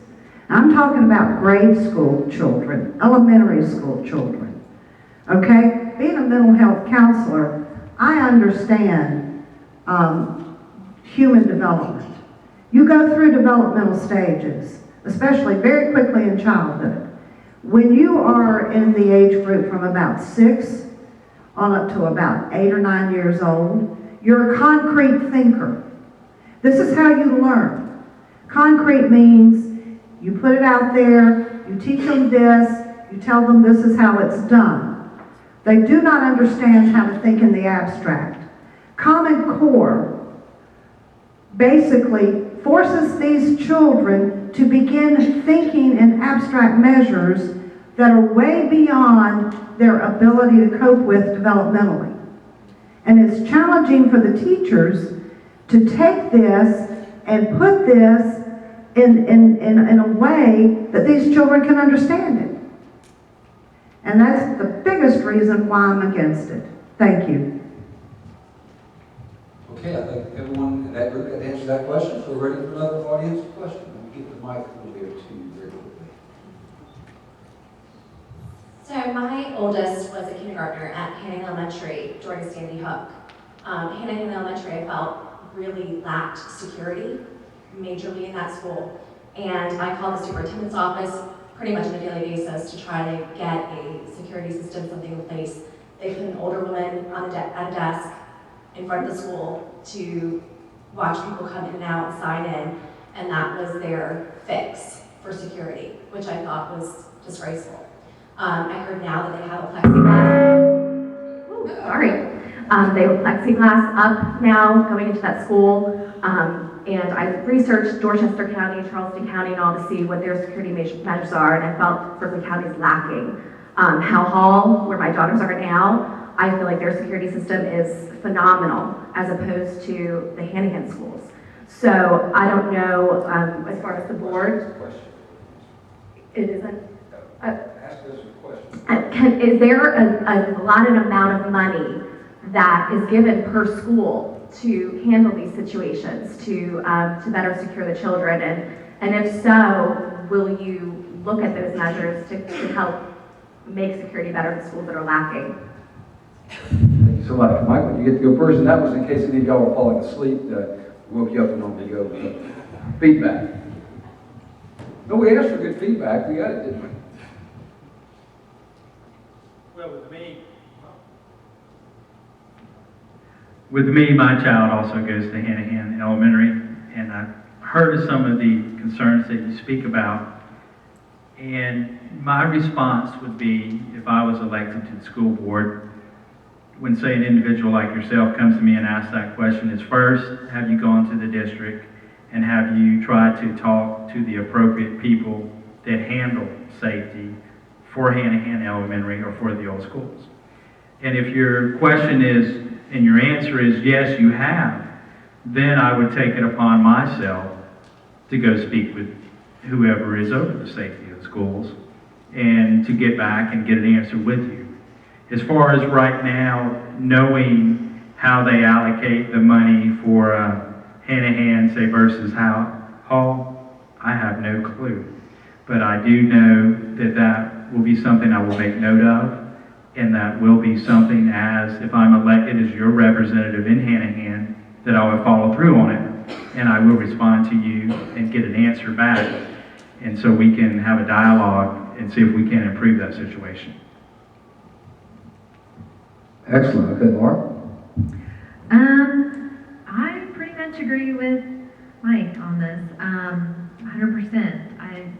I'm talking about grade school children, elementary school children, okay? Being a mental health counselor, I understand human development. You go through developmental stages, especially very quickly in childhood. When you are in the age group from about 6 on up to about 8 or 9 years old, you're a concrete thinker. This is how you learn. Concrete means you put it out there, you teach them this, you tell them this is how it's done. They do not understand how to think in the abstract. Common Core basically forces these children to begin thinking in abstract measures that are way beyond their ability to cope with developmentally. And it's challenging for the teachers to take this and put this in a way that these children can understand it. And that's the biggest reason why I'm against it. Thank you. Okay, I think everyone in that group had answered that question, so we're ready for another audience question. Let me get the mic over there to you very quickly. So my oldest was a kindergartner at Hannah Elementary during Sandy Hook. Hannah Elementary, I felt, really lacked security, majorly in that school. And I called the superintendent's office pretty much on a daily basis to try to get a security system, something in place. They put an older woman at a desk in front of the school to watch people come in and out and sign in, and that was their fix for security, which I thought was disgraceful. I heard now that they have a plexiglass. They have a plexiglass up now going into that school, and I researched Dorchester County, Charleston County, and all to see what their security measures are, and I felt Berkeley County is lacking. Howe Hall, where my daughters are now, I feel like their security system is phenomenal as opposed to the Hanahan schools. So I don't know, as far as the board, it isn't. Ask us a question. Is there a allotted amount of money that is given per school to handle these situations, to better secure the children? And if so, will you look at those measures to help make security better in schools that are lacking? Thank you so much. Michael, you get to go first, and that was in case any of y'all were falling asleep. Woke you up and normally go feedback. No, we asked for good feedback. We got it, didn't we? Well, with me, my child also goes to Hanahan Elementary, and I've heard of some of the concerns that you speak about. And my response would be, if I was elected to the school board, when, say, an individual like yourself comes to me and asks that question is, first, have you gone to the district and have you tried to talk to the appropriate people that handle safety for Hanahan Elementary or for the old schools? And if your question is, and your answer is yes, you have, then I would take it upon myself to go speak with whoever is over the safety of the schools and to get back and get an answer with you. As far as right now, knowing how they allocate the money for Hanahan, say, versus Hall, I have no clue. But I do know that that will be something I will make note of, and that will be something as, if I'm elected as your representative in Hanahan, that I will follow through on it, and I will respond to you and get an answer back, and so we can have a dialogue and see if we can improve that situation. Excellent. Okay, Laura? I pretty much agree with Mike on this, 100%. I'm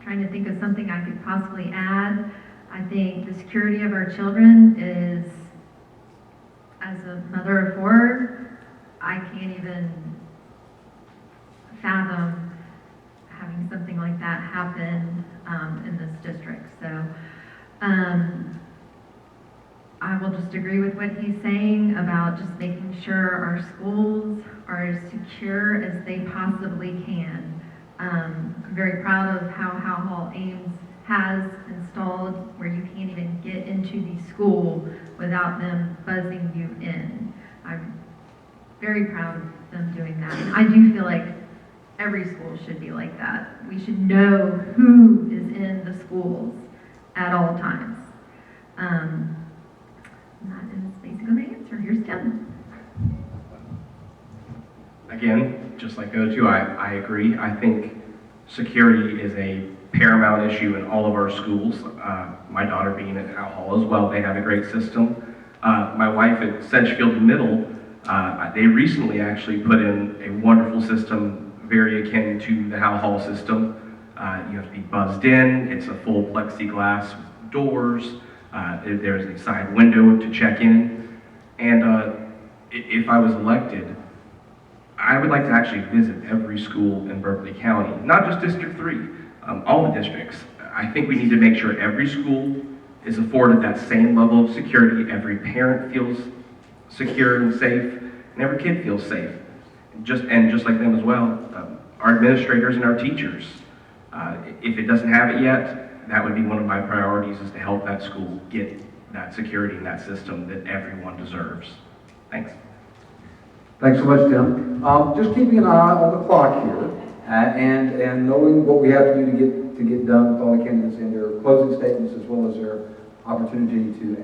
trying to think of something I could possibly add. I think the security of our children is, as a mother of four, I can't even fathom having something like that happen in this district. So I will just agree with what he's saying about just making sure our schools are as secure as they possibly can. I'm very proud of how Hall Ames has installed where you can't even get into the school without them buzzing you in. I'm very proud of them doing that. And I do feel like every school should be like that. We should know who is in the schools at all times. And that is basically my answer. Here's Tim. Again, just like those two, I agree. I think security is a paramount issue in all of our schools. My daughter being at Hall as well, they have a great system. My wife at Sedgefield Middle, they recently actually put in a wonderful system very akin to the Hall system. You have to be buzzed in. It's a full plexiglass with doors. There's a side window to check in. And if I was elected, I would like to actually visit every school in Berkeley County, not just District 3, all the districts. I think we need to make sure every school is afforded that same level of security. Every parent feels secure and safe, and every kid feels safe. Just like them as well, our administrators and our teachers. If it doesn't have it yet, that would be one of my priorities, is to help that school get that security and that system that everyone deserves. Thanks. Thanks so much, Tim. Just keeping an eye on the clock here, and knowing what we have to do to get done with all the candidates in their closing statements, as well as their opportunity to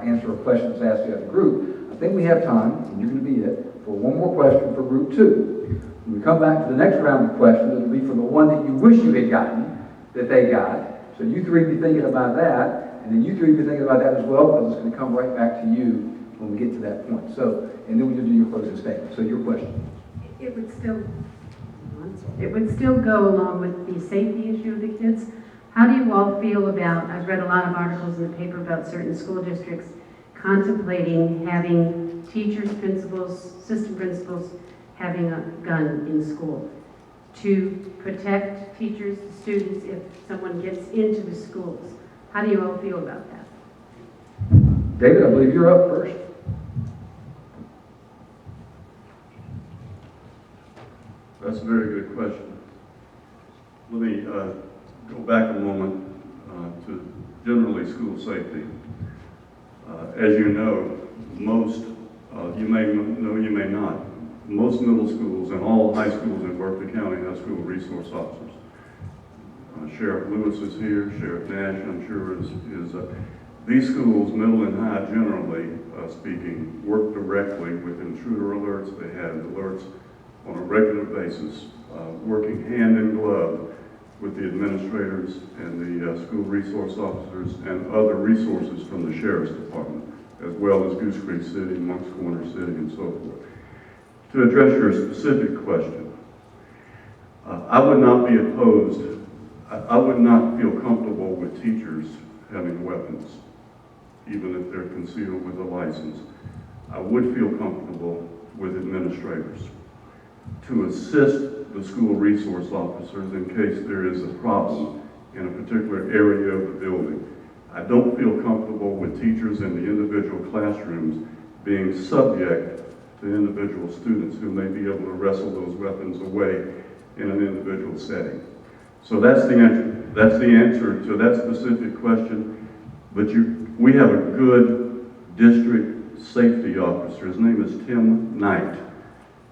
answer questions asked to the group. I think we have time, and you're going to be it, for one more question for Group 2. When we come back to the next round of questions, it'll be for the one that you wish you had gotten, that they got. So you three be thinking about that, and then you three be thinking about that as well, because it's going to come right back to you when we get to that point. So, and then we'll do your closing statement. So your question. It would still go along with the safety issue of the kids. How do you all feel about, I've read a lot of articles in the paper about certain school districts contemplating having teachers, principals, assistant principals having a gun in school to protect teachers, students, if someone gets into the schools. How do you all feel about that? David, I believe you're up first. That's a very good question. Let me go back a moment to generally school safety. As you know, most, you may know, you may not, most middle schools and all high schools in Berkeley County have school resource officers. Sheriff Lewis is here, Sheriff Nash, I'm sure, is these schools, middle and high generally speaking, work directly with intruder alerts. They have alerts on a regular basis, working hand in glove with the administrators and the school resource officers and other resources from the Sheriff's Department, as well as Goose Creek City, Moncks Corner City, and so forth. To address your specific question, I would not be opposed, I would not feel comfortable with teachers having weapons even if they're concealed with a license. I would feel comfortable with administrators to assist the school resource officers in case there is a problem in a particular area of the building. I don't feel comfortable with teachers in the individual classrooms being subject to individual students who may be able to wrestle those weapons away in an individual setting. So that's the answer. That's the answer to that specific question. But we have a good district safety officer. His name is Tim Knight.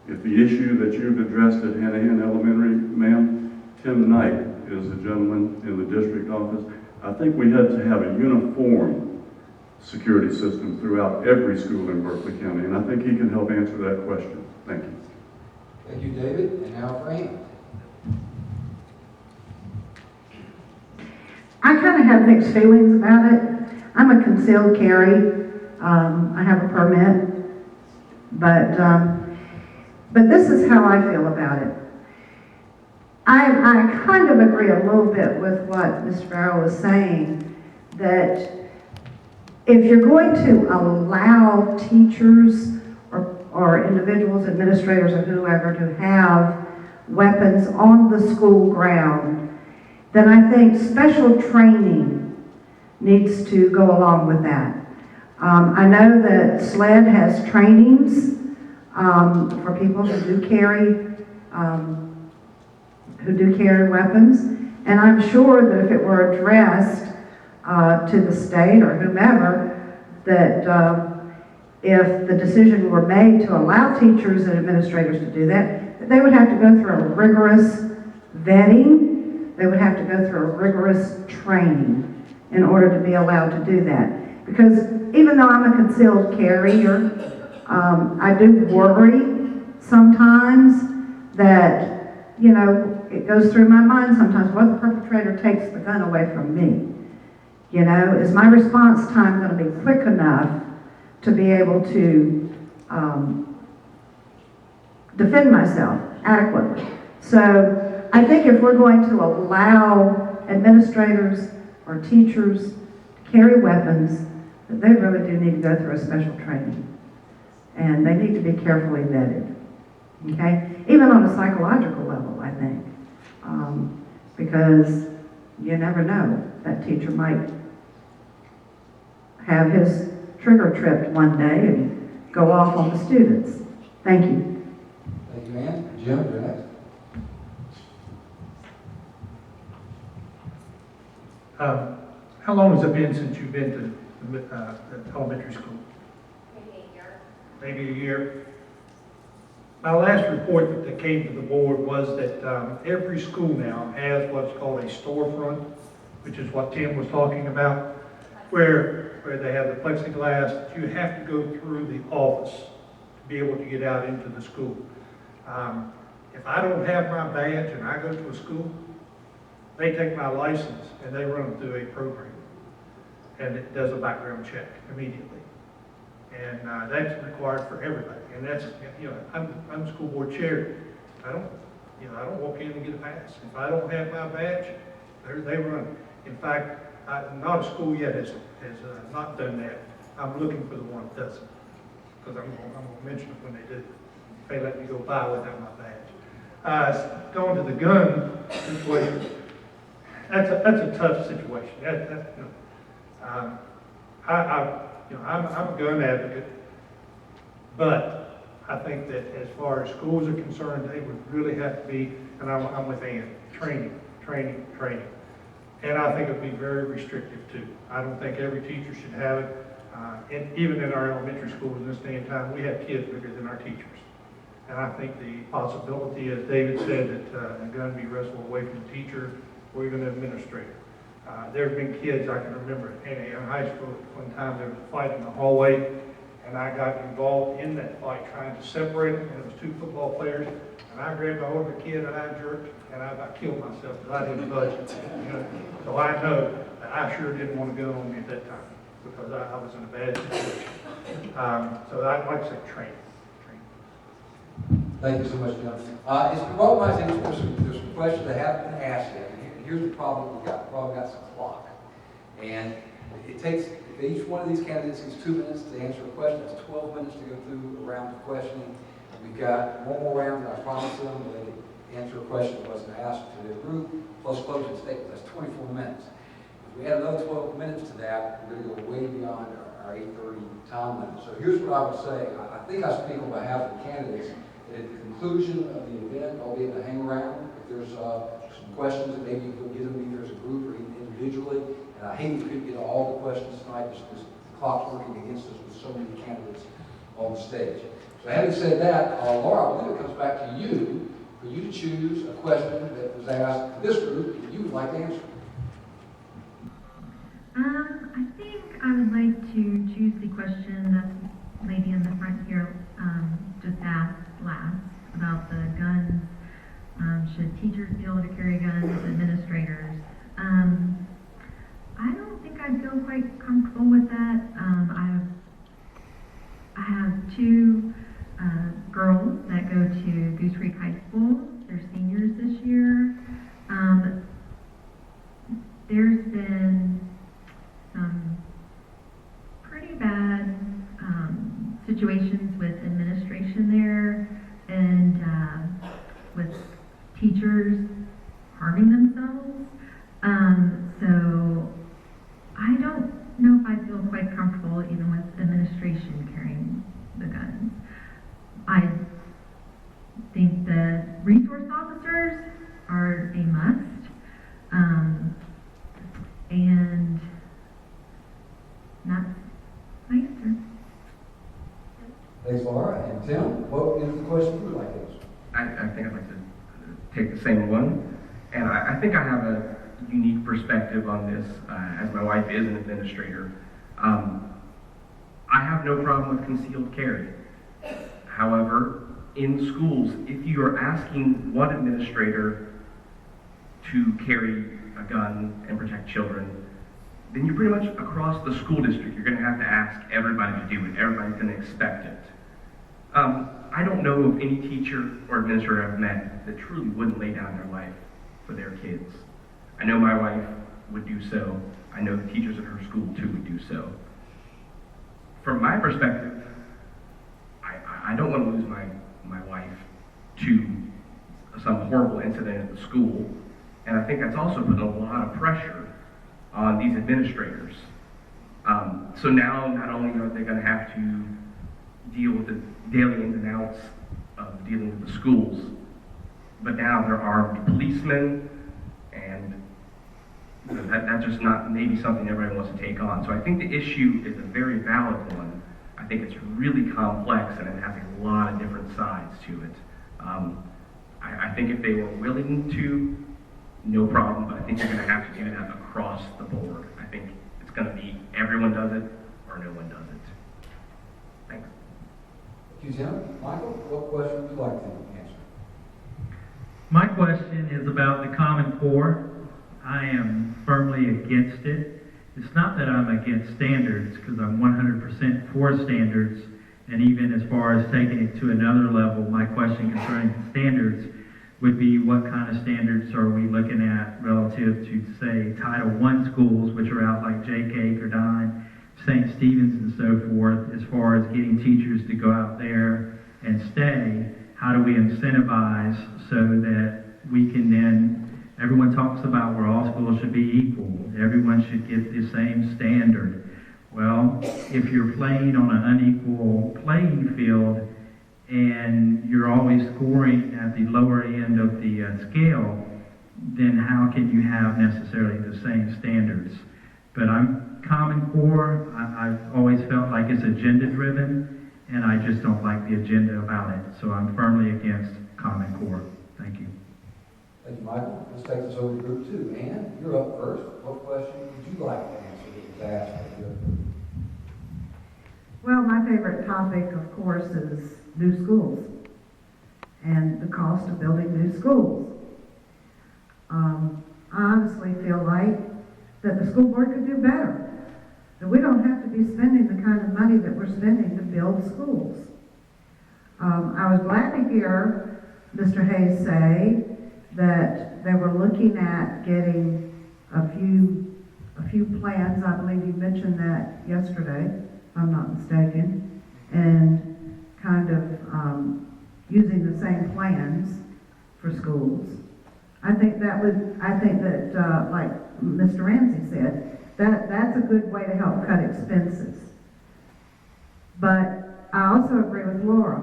If the issue that you've addressed at Hanahan Elementary, ma'am, Tim Knight is the gentleman in the district office. I think we had to have a uniform security system throughout every school in Berkeley County, and I think he can help answer that question. Thank you. Thank you, David. And now Fran. I kind of have mixed feelings about it. I'm a concealed carry. I have a permit, but this is how I feel about it. I kind of agree a little bit with what Mr. Farrell was saying, that if you're going to allow teachers or individuals, administrators, or whoever to have weapons on the school ground, then I think special training needs to go along with that. I know that SLED has trainings for people who do carry weapons, and I'm sure that if it were addressed to the state or whomever, that if the decision were made to allow teachers and administrators to do that they would have to go through a rigorous vetting, they would have to go through a rigorous training in order to be allowed to do that. Because even though I'm a concealed carrier, I do worry sometimes that, you know, it goes through my mind sometimes, what if the perpetrator takes the gun away from me? You know, is my response time going to be quick enough to be able to defend myself adequately? So I think if we're going to allow administrators or teachers to carry weapons, that they really do need to go through a special training. And they need to be carefully vetted. Okay? Even on a psychological level, I think. Because you never know. That teacher might have his trigger tripped one day and go off on the students. Thank you. Thank you, Ann. Jim, you're next. How long has it been since you've been to the elementary school? Maybe a year. Maybe a year. My last report that came to the board was that every school now has what's called a storefront, which is what Tim was talking about, where they have the plexiglass that you have to go through the office to be able to get out into the school. If I don't have my badge and I go to a school, they take my license and they run it through a program, and it does a background check immediately. And that's required for everybody. And that's, you know, I'm school board chair. I don't walk in and get a pass. If I don't have my badge, they run. In fact, not a school yet has not done that. I'm looking for the one that doesn't, because I'm going to mention it when they do. If they let me go by without my badge. Going to the gun situation, that's a tough situation. I'm a gun advocate, but I think that as far as schools are concerned, they would really have to be, and I'm with Ann, training. And I think it would be very restrictive too. I don't think every teacher should have it. And even in our elementary schools in this day and time, we have kids bigger than our teachers. And I think the possibility, as David said, that a gun be wrestled away from the teacher or even an administrator. There have been kids, I can remember in high school at one time, there was a fight in the hallway, and I got involved in that fight trying to separate them, and it was two football players, and I grabbed a hold of the kid and I jerked, and I about killed myself because I didn't budge. You know? So I know that I sure didn't want a gun on me at that time because I was in a bad situation. So I'd like to say training. Thank you so much, John. It's brought my attention, there's some questions that haven't been asked yet. Here's the problem we've got. We've probably got some clock. And It takes, if each one of these candidates gets 2 minutes to answer a question, that's 12 minutes to go through a round of questioning. We've got one more round that I promised them, where they answer a question that wasn't asked to their group, plus closing statement. That's 24 minutes. If we add another 12 minutes to that, we're going to go way beyond our 8:30 time limit. So here's what I would say. I think I speak on behalf of the candidates. At the conclusion of the event, I'll be able to hang around. If there's some questions that maybe you can get them either as a group or even individually. And I hate we couldn't get all the questions tonight just because the clock's working against us with so many candidates on the stage. So having said that, Laura, I believe it comes back to you for you to choose a question that was asked to this group that you would like to answer. I think I would like to choose the question that the lady in the front here just asked last about the guns. Should teachers be able to carry guns, administrators? I don't think I feel quite comfortable with that. I have two girls that go to Goose Creek High School. They're seniors this year. There's been some pretty bad situations with administration there and with teachers harming themselves. So I don't know if I feel quite comfortable even with administration carrying the guns. I think that resource officers are a must. And that's my answer. Thanks, Laura. And Tim, what is the question you would like to answer? I think I'd like to take the same one. And I think I have a unique perspective on this, as my wife is an administrator. I have no problem with concealed carry. However, in schools, if you are asking one administrator to carry a gun and protect children, then you're pretty much across the school district. You're going to have to ask everybody to do it. Everybody's going to expect it. I don't know of any teacher or administrator I've met that truly wouldn't lay down their life for their kids. I know my wife would do so. I know the teachers at her school too would do so. From my perspective, I don't want to lose my wife to some horrible incident at the school. And I think that's also putting a lot of pressure on these administrators. So now, not only are they going to have to deal with the daily ins and outs of dealing with the schools, but now they're armed policemen, and that's just not maybe something everybody wants to take on. So I think the issue is a very valid one. I think it's really complex, and it has a lot of different sides to it. I think if they were willing to, no problem, but I think you're going to have to do that across the board. I think it's going to be everyone does it or no one does it. Thanks. Thank you, Tim. Michael, what question would you like to answer? My question is about the Common Core. I am firmly against it. It's not that I'm against standards, because I'm 100% for standards, and even as far as taking it to another level, my question concerning standards would be what kind of standards are we looking at relative to, say, Title I schools, which are out like J. Cardine, St. Stephen's, and so forth, as far as getting teachers to go out there and stay. How do we incentivize so that we can then, everyone talks about where all schools should be equal, everyone should get the same standard. Well, if you're playing on an unequal playing field, and you're always scoring at the lower end of the scale, then how can you have necessarily the same standards? But I'm Common Core. I've always felt like it's agenda-driven, and I just don't like the agenda about it. So I'm firmly against Common Core. Thank you. Thank you, Michael. Let's take this over to group two. Ann, you're up first. What question would you like to answer that was asked? Well, my favorite topic, of course, is new schools and the cost of building new schools. I honestly feel like that the school board could do better, that we don't have to be spending the kind of money that we're spending to build schools. I was glad to hear Mr. Hayes say that they were looking at getting a few a few plans. I believe you mentioned that yesterday, if I'm not mistaken, and kind of using the same plans for schools. I think that, like Mr. Ramsey said, that's a good way to help cut expenses. But I also agree with Laura.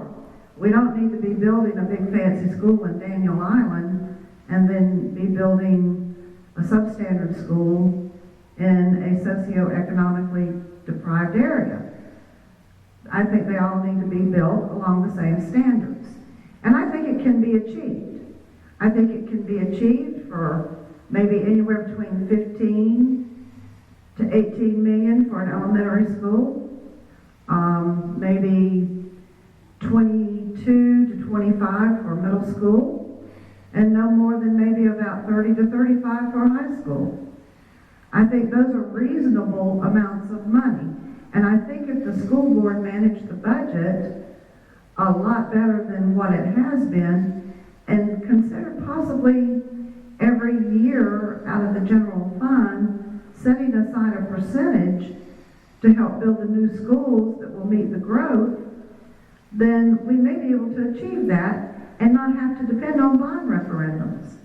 We don't need to be building a big fancy school in Daniel Island and then be building a substandard school in a socioeconomically deprived area. I think they all need to be built along the same standards. And I think it can be achieved. I think it can be achieved for maybe anywhere between 15 to 18 million for an elementary school, maybe 22 to 25 for middle school, and no more than maybe about 30 to 35 for high school. I think those are reasonable amounts of money. And I think if the school board managed the budget a lot better than what it has been, and consider possibly every year out of the general fund setting aside a percentage to help build the new schools that will meet the growth, then we may be able to achieve that and not have to depend on bond referendums.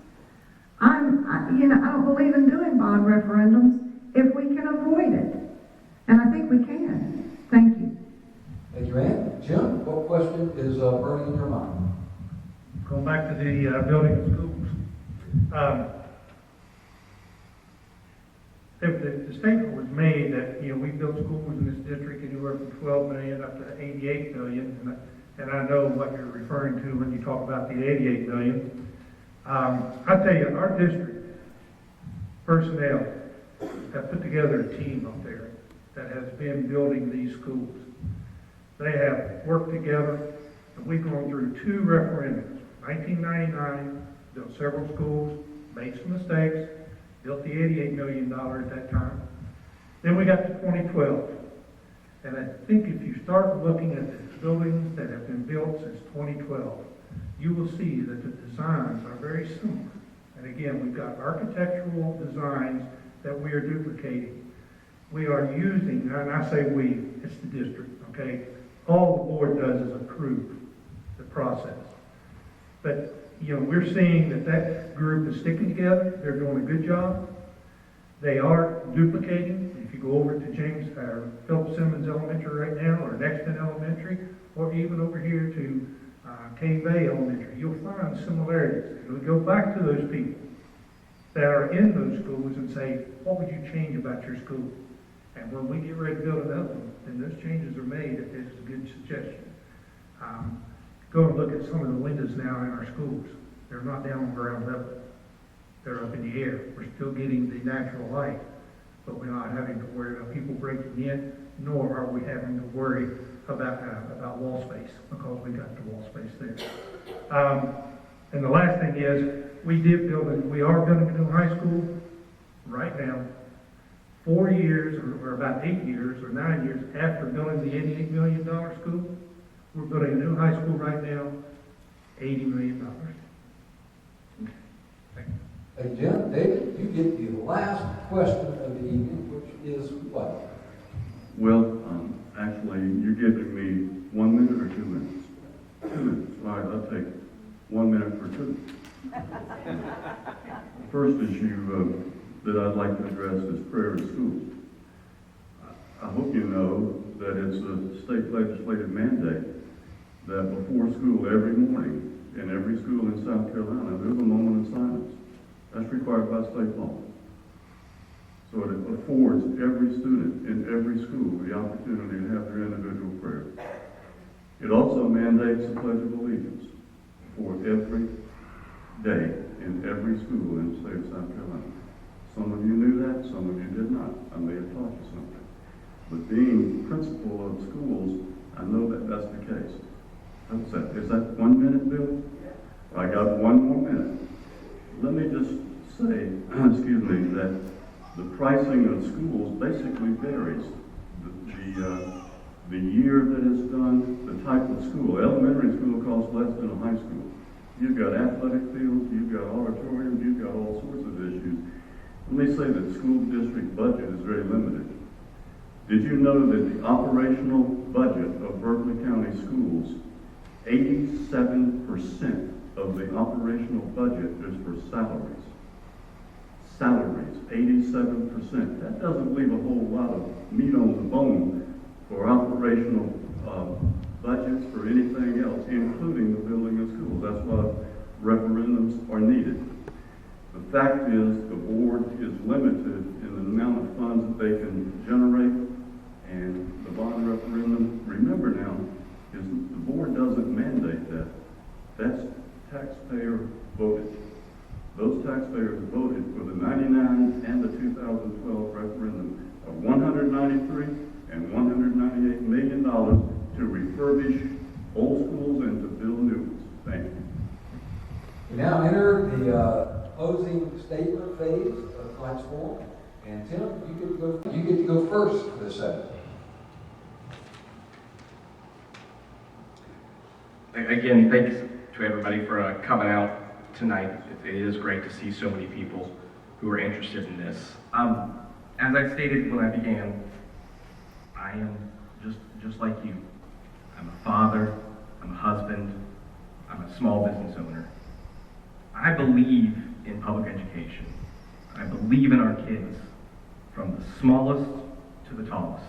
I don't believe in doing bond referendums if we can avoid it. And I think we can. Thank you. Thank you, Ann. Jim, what question is burning in your mind? Going back to the building of schools. The statement was made that, we built schools in this district anywhere from 12 million up to 88 million, and I know what you're referring to when you talk about the 88 million. I tell you, our district personnel have put together a team up there that has been building these schools. They have worked together, and we've gone through 2 referendums. 1999, built several schools, made some mistakes, built the $88 million at that time. Then we got to 2012. And I think if you start looking at the buildings that have been built since 2012, you will see that the designs are very similar. And again, we've got architectural designs that we are duplicating. We are using, and I say we, it's the district, okay? All the board does is approve the process. But, we're seeing that group is sticking together. They're doing a good job. They are duplicating. If you go over to Philip Simmons Elementary right now, or Nexton Elementary, or even over here to Cave Bay Elementary, you'll find similarities. You'll go back to those people that are in those schools and say, what would you change about your school? And when we get ready to build another one, and those changes are made, it's a good suggestion. Go and look at some of the windows now in our schools. They're not down on ground level. They're up in the air. We're still getting the natural light, but we're not having to worry about people breaking in, nor are we having to worry about wall space, because we got the wall space there. And the last thing is, we are building a new high school right now, 4 years, or about 8 years, or 9 years after building the $88 million school. We're building a new high school right now, $80 million. Thank you. Hey, Jim, David, you get the last question of the evening, which is what? Well, actually, you're giving me 1 minute or 2 minutes? 2 minutes. All right, I'll take 1 minute for 2. The first issue that I'd like to address is prairie schools. I hope you know that it's a state legislative mandate that before school every morning in every school in South Carolina, there's a moment of silence. That's required by state law. So it affords every student in every school the opportunity to have their individual prayer. It also mandates the Pledge of Allegiance for every day in every school in the state of South Carolina. Some of you knew that, some of you did not. I may have taught you something. But being principal of schools, I know that that's the case. Is that 1 minute, Bill? I got 1 more minute. Let me just say, excuse me, that the pricing of schools basically varies. The year that it's done, the type of school. Elementary school costs less than a high school. You've got athletic fields, you've got auditoriums, you've got all sorts of issues. let me say that the school district budget is very limited. Did you know that the operational budget of Berkeley County Schools, 87% of the operational budget is for salaries? Salaries, 87%. That doesn't leave a whole lot of meat on the bone for operational budgets for anything else, including the building of schools. That's why referendums are needed. The fact is, the board is limited in the amount of funds that they can generate, and the bond referendum, remember now, is the board doesn't mandate that. That's taxpayer voted. Those taxpayers voted for the 99 and the 2012 referendum of $193 and $198 million to refurbish old schools and to build new ones. Thank you. We now enter the closing statement phase of tonight's forum. And Tim, you get to go first for this segment. Again, thanks to everybody for coming out tonight. It is great to see so many people who are interested in this. As I stated when I began, I am just like you. I'm a father, I'm a husband, I'm a small business owner. I believe in public education. I believe in our kids, from the smallest to the tallest.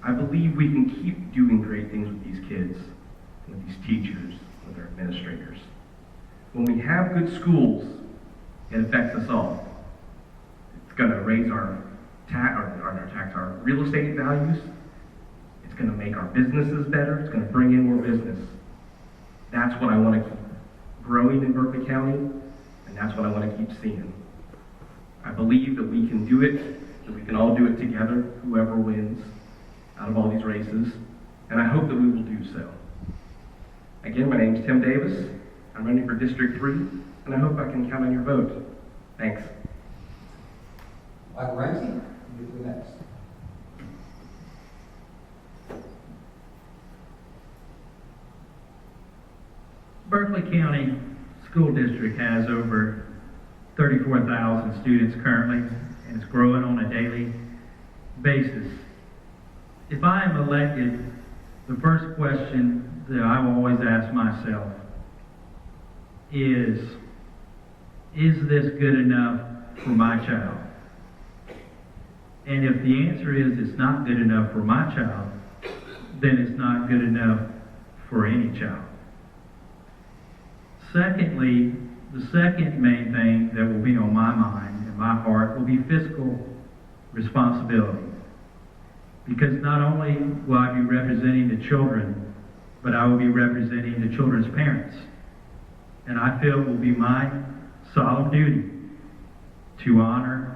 I believe we can keep doing great things with these kids, with these teachers, with our administrators. When we have good schools, it affects us all. It's going to raise our real estate values. It's going to make our businesses better. It's going to bring in more business. That's what I want to keep growing in Berkeley County, and that's what I want to keep seeing. I believe that we can do it, that we can all do it together, whoever wins out of all these races, and I hope that we will do so. Again, my name is Tim Davis. I'm running for District 3, and I hope I can count on your vote. Thanks. Michael Ramsey, you get to go next. Berkeley County School District has over 34,000 students currently, and it's growing on a daily basis. If I am elected, the first question that I will always ask myself is this good enough for my child? And if the answer is it's not good enough for my child, then it's not good enough for any child. Secondly, the second main thing that will be on my mind and my heart will be fiscal responsibility. Because not only will I be representing the children, but I will be representing the children's parents. And I feel it will be my solemn duty to honor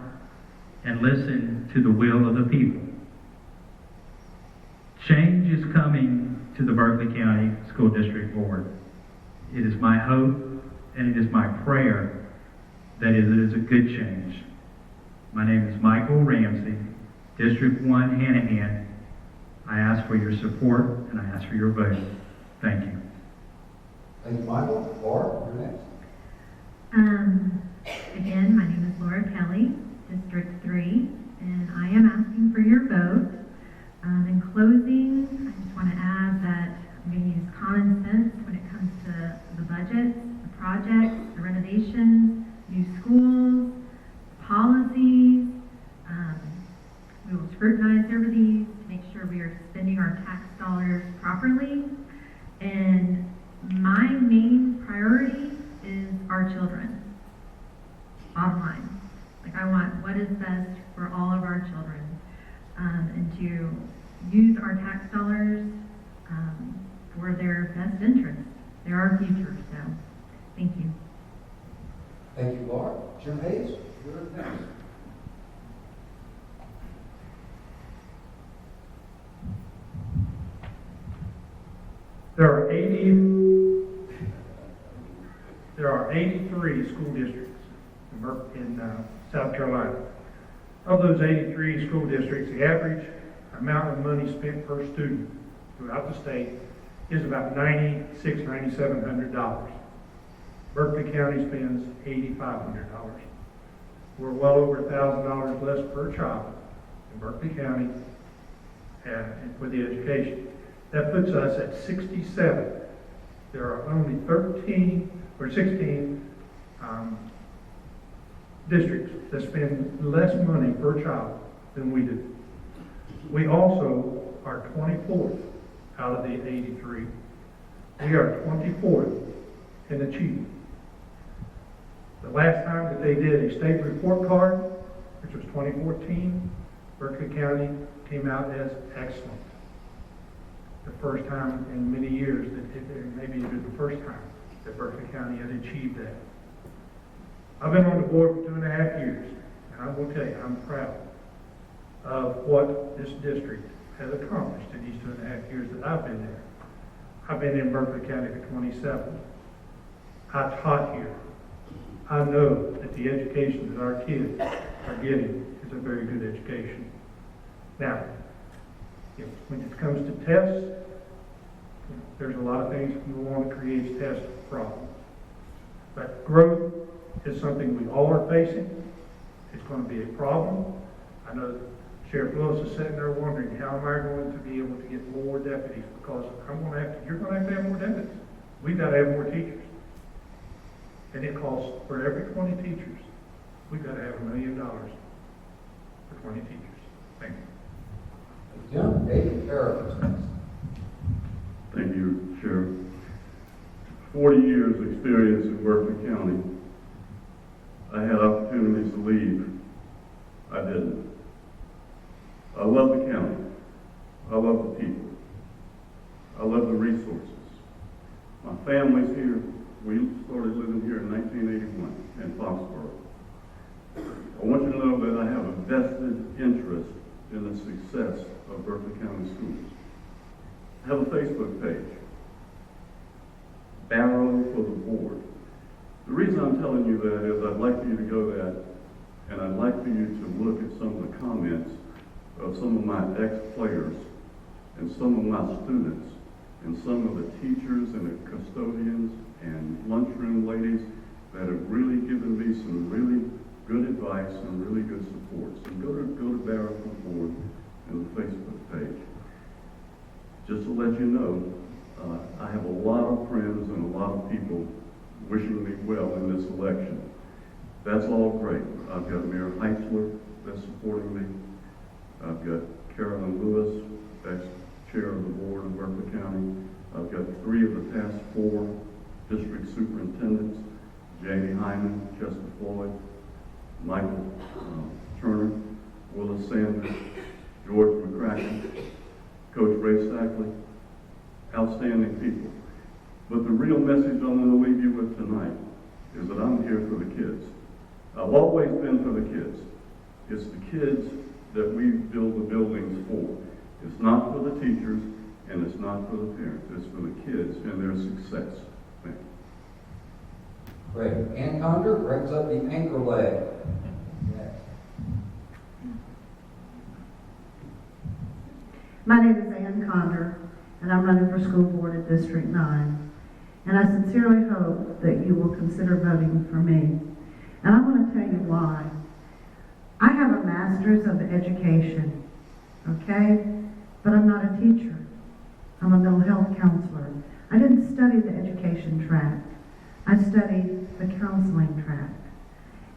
and listen to the will of the people. Change is coming to the Berkeley County School District Board. It is my hope and it is my prayer that it is a good change. My name is Michael Ramsey, District 1, Hanahan. I ask for your support and I ask for your vote. Thank you. Thank you, Michael. Laura, you're next. Again, my name is Laura Kelly, District 3, and I am asking for your vote. In closing, I just want to add that I'm going to use common sense when it comes to the budgets, the projects, the renovations, new schools, policies. We will scrutinize over these to make sure we are spending our tax dollars properly. And my main priority is our children. Bottom line. Like, I want what is best for all of our children. And to use our tax dollars for their best interest. They're our future, so thank you. Thank you, Laura. Jim Hayes, you're next. There are 83 school districts in South Carolina. Of those 83 school districts, the average amount of money spent per student throughout the state is about $9,600, $9,700. Berkeley County spends $8,500. we're well over $1,000 less per child in Berkeley County and for the education. That puts us at 67. There are only 13 or 16 districts that spend less money per child than we do. We also are 24th out of the 83. We are 24th in achievement. The last time that they did a state report card, which was 2014, Berkeley County came out as excellent. The first time in many years, maybe even the first time, that Berkeley County had achieved that. I've been on the board for 2.5 years, and I will tell you, I'm proud of what this district has accomplished in these 2.5 years that I've been there. I've been in Berkeley County for 27. I taught here. I know that the education that our kids are getting is a very good education. Now, when it comes to tests, there's a lot of things that go on that creates test problems. But growth is something we all are facing. It's going to be a problem. I know Sheriff Lewis is sitting there wondering, how am I going to be able to get more deputies? Because you're going to have more deputies. We've got to have more teachers. And it costs, for every 20 teachers, we've got to have $1 million for 20 teachers. Thank you. Jim, David Carroll is next. Thank you, Sheriff. 40 years experience in Berkeley County. I had opportunities to leave. I didn't. I love the county. I love the people. I love the resources. My family's here. We started living here in 1981 in Foxborough. I want you to know that I have a vested interest in the success of Berkeley County schools. I have a Facebook page, Barrow for the Board. The reason I'm telling you that is I'd like for you to go there, and I'd like for you to look at some of the comments of some of my ex-players and some of my students and some of the teachers and the custodians and lunchroom ladies that have really given me some really good advice and really good support. So go to Barrow for the Board and the Facebook page. Just to let you know, I have a lot of friends and a lot of people wishing me well in this election. That's all great. I've got Mayor Heitzler that's supporting me. I've got Carolyn Lewis, ex-chair of the board of Berkeley County. I've got 3 of the past 4 district superintendents, Jamie Hyman, Chester Floyd, Michael Turner, Willis Sanders, George McCracken, Coach Ray Stackley, outstanding people. But the real message I'm going to leave you with tonight is that I'm here for the kids. I've always been for the kids. It's the kids that we build the buildings for. It's not for the teachers, and it's not for the parents. It's for the kids and their success. Thank you. Great. Ann Conder brings up the anchor leg. My name is Ann Conder, and I'm running for school board at District 9. And I sincerely hope that you will consider voting for me. And I'm going to tell you why. I have a master's of education, okay? But I'm not a teacher. I'm a mental health counselor. I didn't study the education track. I studied the counseling track.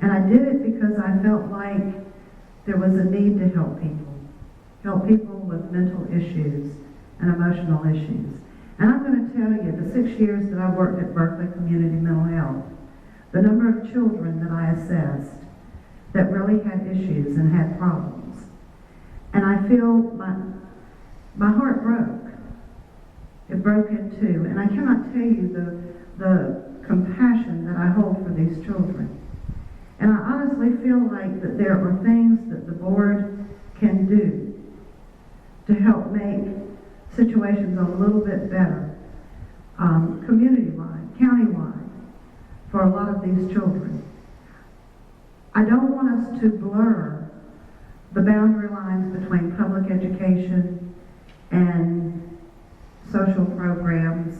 And I did it because I felt like there was a need to help people with mental issues and emotional issues. And I'm going to tell you, the 6 years that I worked at Berkeley Community Mental Health, the number of children that I assessed that really had issues and had problems. And I feel my heart broke. It broke in two. And I cannot tell you the compassion that I hold for these children. And I honestly feel like that there are things that the board can do to help make situations a little bit better, community-wide, county-wide, for a lot of these children. I don't want us to blur the boundary lines between public education and social programs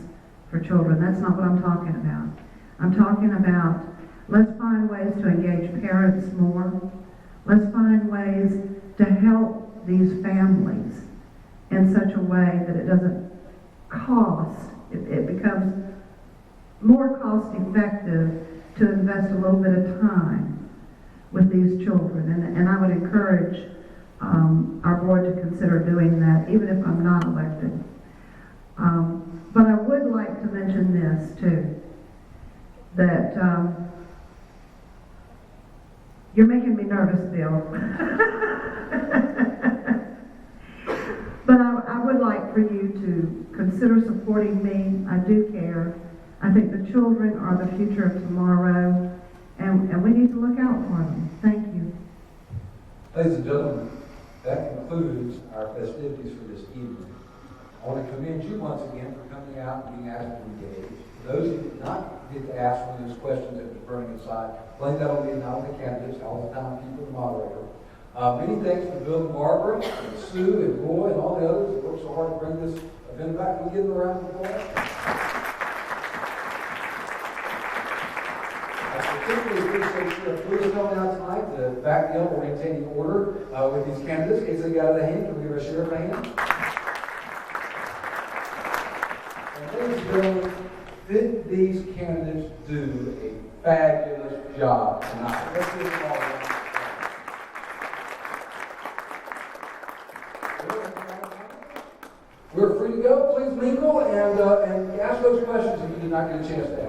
for children. That's not what I'm talking about. I'm talking about Let's find ways to engage parents more. Let's find ways to help these families in such a way that it doesn't cost, it becomes more cost effective to invest a little bit of time with these children. And I would encourage our board to consider doing that, even if I'm not elected. But I would like to mention this too, that you're making me nervous, Bill. But I would like for you to consider supporting me. I do care. I think the children are the future of tomorrow, and we need to look out for them. Thank you. Ladies and gentlemen, that concludes our festivities for this evening. I want to commend you once again for coming out and being asked to engage. For those who did not get to ask one of those questions that was burning inside, blame that on me, not on the candidates, all the time people, the moderator. Many thanks to Bill and Barbara, and Sue and Roy and all the others that worked so hard to bring this event back. Can we give them a round of applause? I particularly appreciate Sheriff Lewis coming out tonight to back me up or maintaining order with these candidates. In case they got out of hand, can we give our sheriff a hand? And ladies and gentlemen, did these candidates do a fabulous job tonight? Let's give them all a round. We're free to go. Please mingle and ask those questions if you did not get a chance to ask.